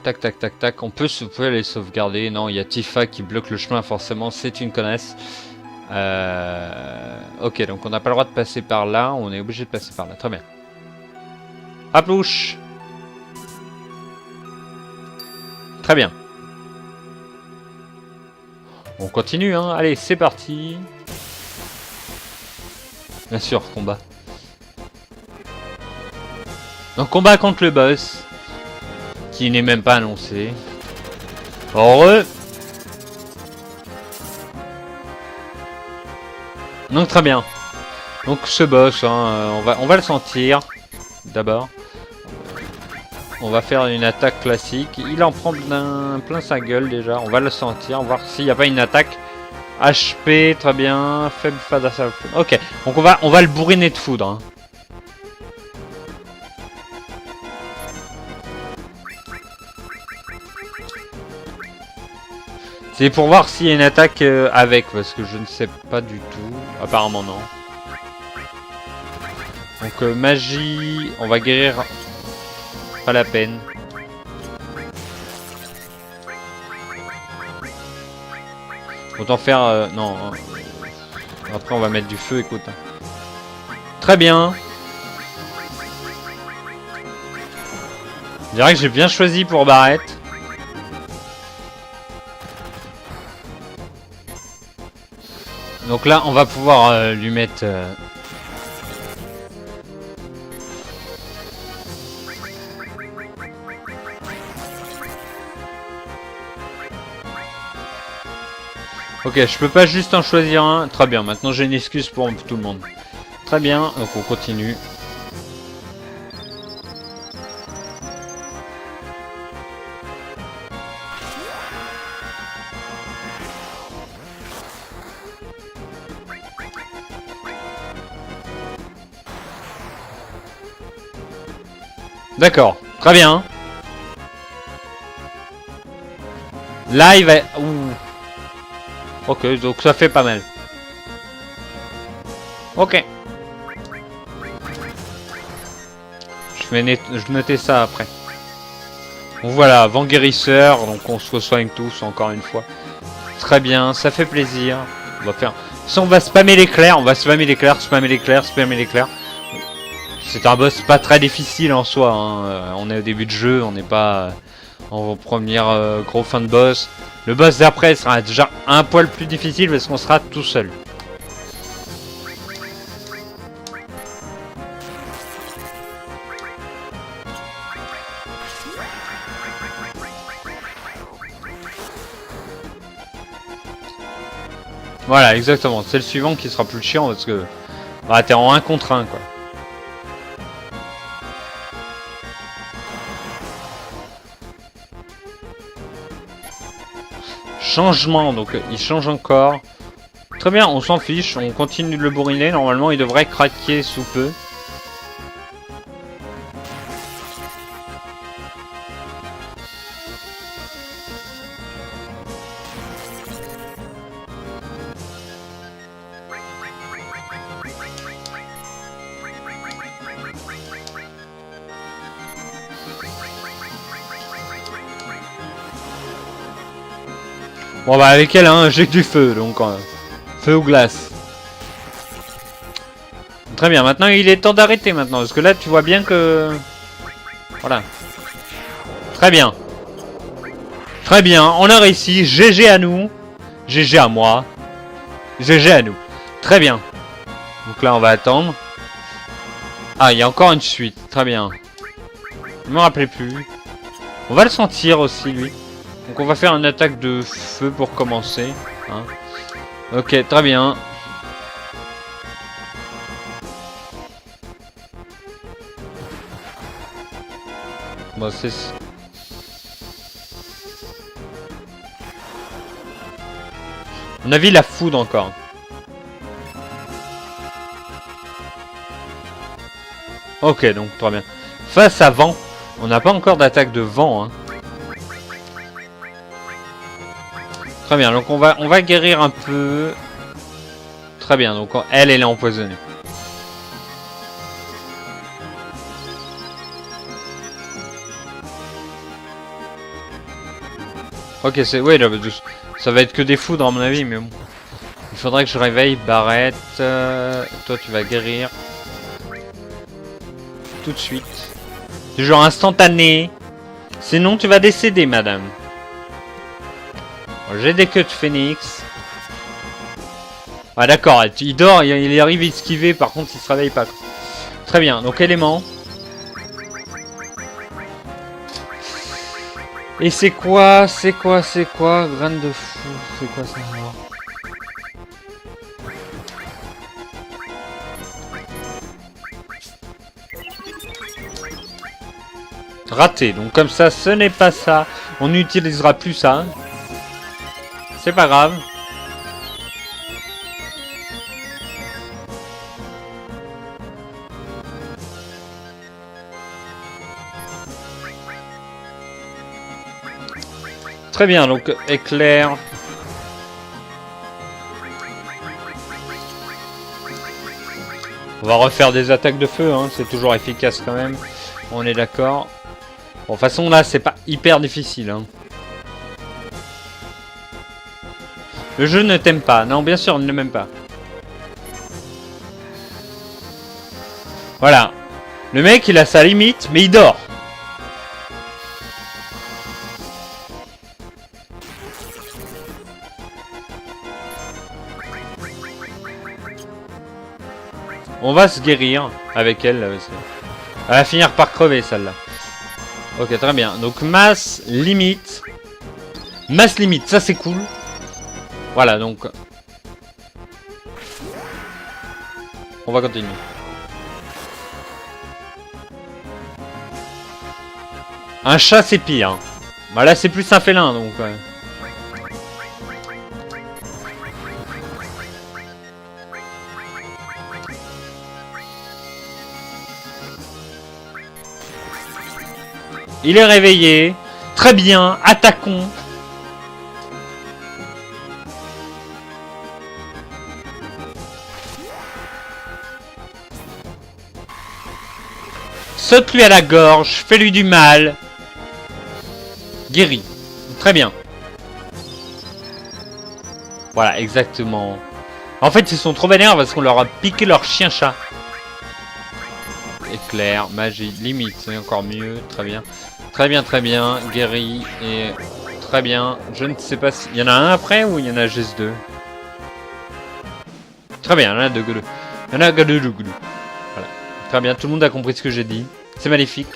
Tac, tac, tac, tac. On peut aller sauvegarder. Non, il y a Tifa qui bloque le chemin, forcément. C'est une connasse. Ok, donc on n'a pas le droit de passer par là. On est obligé de passer par là. Très bien. Aplouche. Très bien. On continue, hein. Allez, c'est parti. Bien sûr, combat. Donc combat contre le boss. Qui n'est même pas annoncé. Heureux. Donc très bien. Donc ce boss, hein, on va le sentir. D'abord. On va faire une attaque classique. Il en prend plein sa gueule déjà. On va le sentir. Voir s'il n'y a pas une attaque. HP, très bien. Faible face à ça. Ok, donc on va le bourriner de foudre. Hein. C'est pour voir s'il y a une attaque avec, parce que je ne sais pas du tout. Apparemment non. Donc magie, on va guérir. Pas la peine. Autant faire... non. Après, on va mettre du feu, écoute. Très bien. Je dirais que j'ai bien choisi pour Barret. Donc là, on va pouvoir lui mettre... Ok, je peux pas juste en choisir un. Très bien, maintenant j'ai une excuse pour tout le monde. Très bien, donc on continue. D'accord, très bien. Là, il va... Ouh. Ok, donc ça fait pas mal. Ok. Je noter ça après. Donc voilà, vent guérisseur, donc on se resoigne tous encore une fois. Très bien, ça fait plaisir. On va faire... Si on va spammer l'éclair, on va spammer l'éclair, spammer l'éclair, spammer l'éclair. C'est un boss pas très difficile en soi, hein. On est au début de jeu, on n'est pas en première gros fin de boss. Le boss d'après sera déjà un poil plus difficile parce qu'on sera tout seul. Voilà, exactement. C'est le suivant qui sera plus chiant parce que bah, t'es en 1 contre 1 quoi. Changement, donc il change encore. Très bien, on s'en fiche, on continue de le bourriner. Normalement, il devrait craquer sous peu. Bon bah avec elle, hein, j'ai que du feu, donc feu ou glace. Très bien, maintenant il est temps d'arrêter maintenant, parce que là tu vois bien que... Voilà. Très bien. Très bien, on a réussi, GG à nous. GG à moi. GG à nous. Très bien. Donc là on va attendre. Ah, il y a encore une suite, très bien. Je me rappelais plus. On va le sentir aussi lui. Donc on va faire une attaque de feu pour commencer. Hein. Ok, très bien. Bon, c'est... On a vu la foudre encore. Ok, donc très bien. Face à vent. On n'a pas encore d'attaque de vent. Hein. Très bien, donc on va guérir un peu. Très bien, donc elle est empoisonnée. Ok, c'est... Ouais, là, ça va être que des foudres à mon avis, mais bon. Il faudrait que je réveille Barrett. Toi, tu vas guérir. Tout de suite. Du genre instantané. Sinon, tu vas décéder, madame. J'ai des queues de phénix. Ah d'accord, il dort, il arrive à esquiver, par contre il se réveille pas. Très bien, donc élément. Et c'est quoi? C'est quoi? Graine de fou, c'est quoi ça? Raté, donc comme ça, ce n'est pas ça. On n'utilisera plus ça. C'est pas grave. Très bien, donc éclair. On va refaire des attaques de feu, hein, c'est toujours efficace quand même. On est d'accord. Bon, de toute façon là, c'est pas hyper difficile. Hein. Le jeu ne t'aime pas. Non, bien sûr, il ne m'aime pas. Voilà. Le mec, il a sa limite, mais il dort. On va se guérir avec elle. Elle va finir par crever, celle-là. Ok, très bien. Donc, masse limite. Masse limite, ça c'est cool. Voilà, donc... On va continuer. Un chat, c'est pire. Bah là, c'est plus un félin, donc... Il est réveillé. Très bien, attaquons. Saute-lui à la gorge, fais-lui du mal. Guéri. Très bien. Voilà, exactement. En fait, ils sont trop vénères parce qu'on leur a piqué leur chien-chat. Éclair, magie, limite, c'est encore mieux. Très bien. Très bien, très bien. Guéri et... Très bien. Je ne sais pas si... Il y en a un après ou il y en a juste deux? Très bien, il y en a deux. Il y en a deux. Voilà. Très bien, tout le monde a compris ce que j'ai dit. C'est magnifique.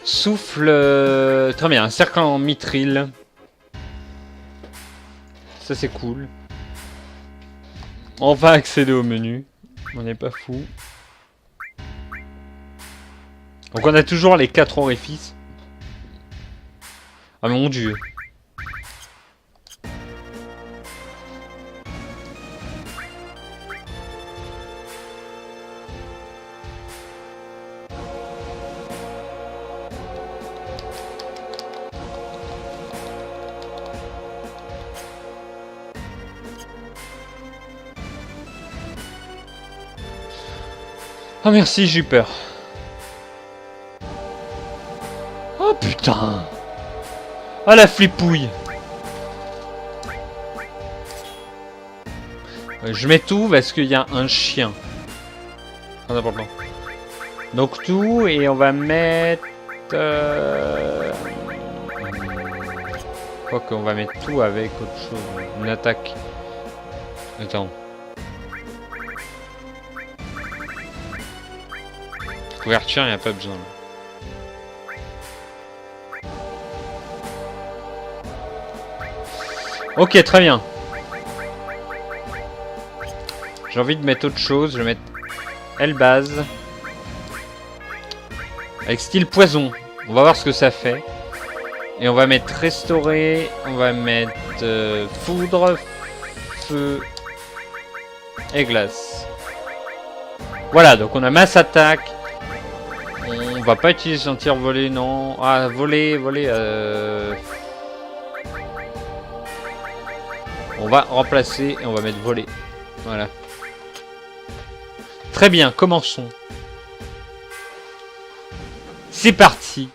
Souffle... Très bien, un cercle en mithril. Ça c'est cool. On va accéder au menu. On n'est pas fou. Donc on a toujours les 4 orifices. Ah mon dieu. Oh merci, j'ai eu peur. Oh putain. Ah la flippouille. Je mets tout parce qu'il y a un chien. Très important. Donc tout et on va mettre... Quoi qu'on va mettre tout avec autre chose. Une attaque. Attends. Couverture, il n'y a pas besoin. Ok, très bien. J'ai envie de mettre autre chose. Je vais mettre L base. Avec style poison. On va voir ce que ça fait. Et on va mettre restaurer. On va mettre foudre, feu et glace. Voilà, donc on a masse attaque. On va pas utiliser un tir volé, non. Ah, voler. On va remplacer et on va mettre voler. Voilà. Très bien, commençons. C'est parti.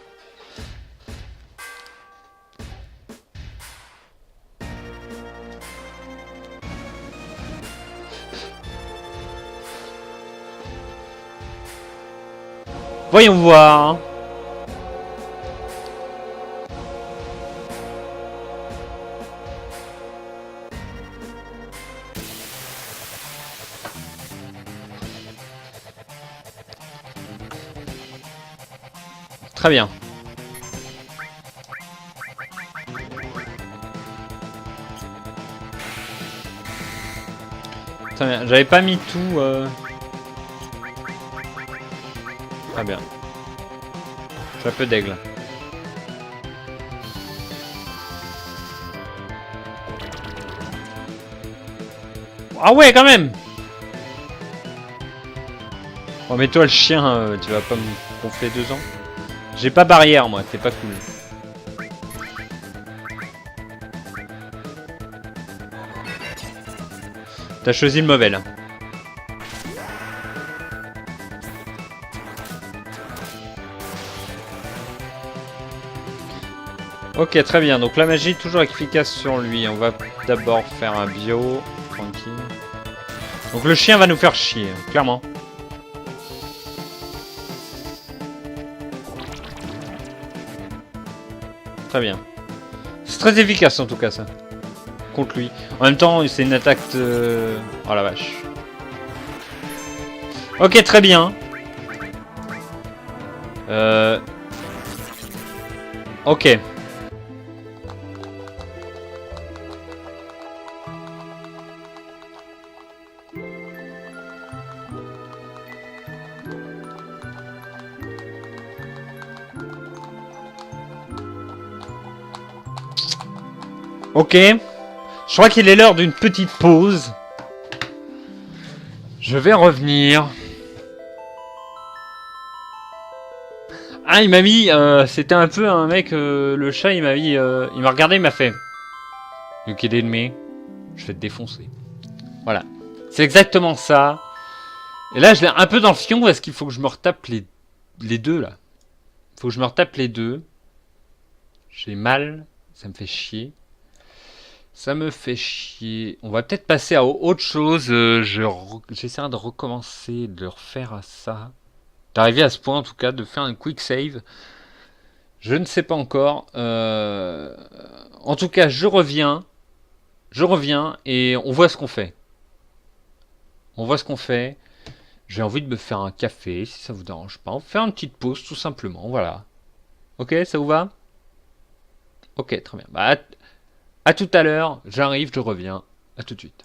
Voyons voir. Très bien. Très bien. J'avais pas mis tout. Très bien. J'ai un peu d'aigle. Ah ouais, quand même. Bon, mais toi, le chien, tu vas pas me gonfler 2 ans. J'ai pas barrière, moi. T'es pas cool. T'as choisi le mauvais, là. Ok, très bien. Donc la magie toujours efficace sur lui. On va d'abord faire un bio. Tranquille. Donc le chien va nous faire chier, clairement. Très bien. C'est très efficace en tout cas ça. Contre lui. En même temps, c'est une attaque de... Oh la vache. Ok, très bien. Ok. Ok. Je crois qu'il est l'heure d'une petite pause. Je vais revenir. Ah, il m'a mis... c'était un peu un mec... le chat, il m'a mis... il m'a regardé, il m'a fait... You kidding me? Je vais te défoncer. Voilà. C'est exactement ça. Et là, je l'ai un peu dans le fion parce qu'il faut que je me retape les deux, là. Faut que je me retape les deux. J'ai mal. Ça me fait chier. Ça me fait chier. On va peut-être passer à autre chose. J'essaierai de recommencer, de refaire à ça. D'arriver à ce point, en tout cas, de faire un quick save. Je ne sais pas encore. En tout cas, je reviens. Je reviens et on voit ce qu'on fait. On voit ce qu'on fait. J'ai envie de me faire un café, si ça vous dérange pas. On fait une petite pause, tout simplement. Voilà. Ok, ça vous va? Ok, très bien. Bah, à tout à l'heure. J'arrive, je reviens. À tout de suite.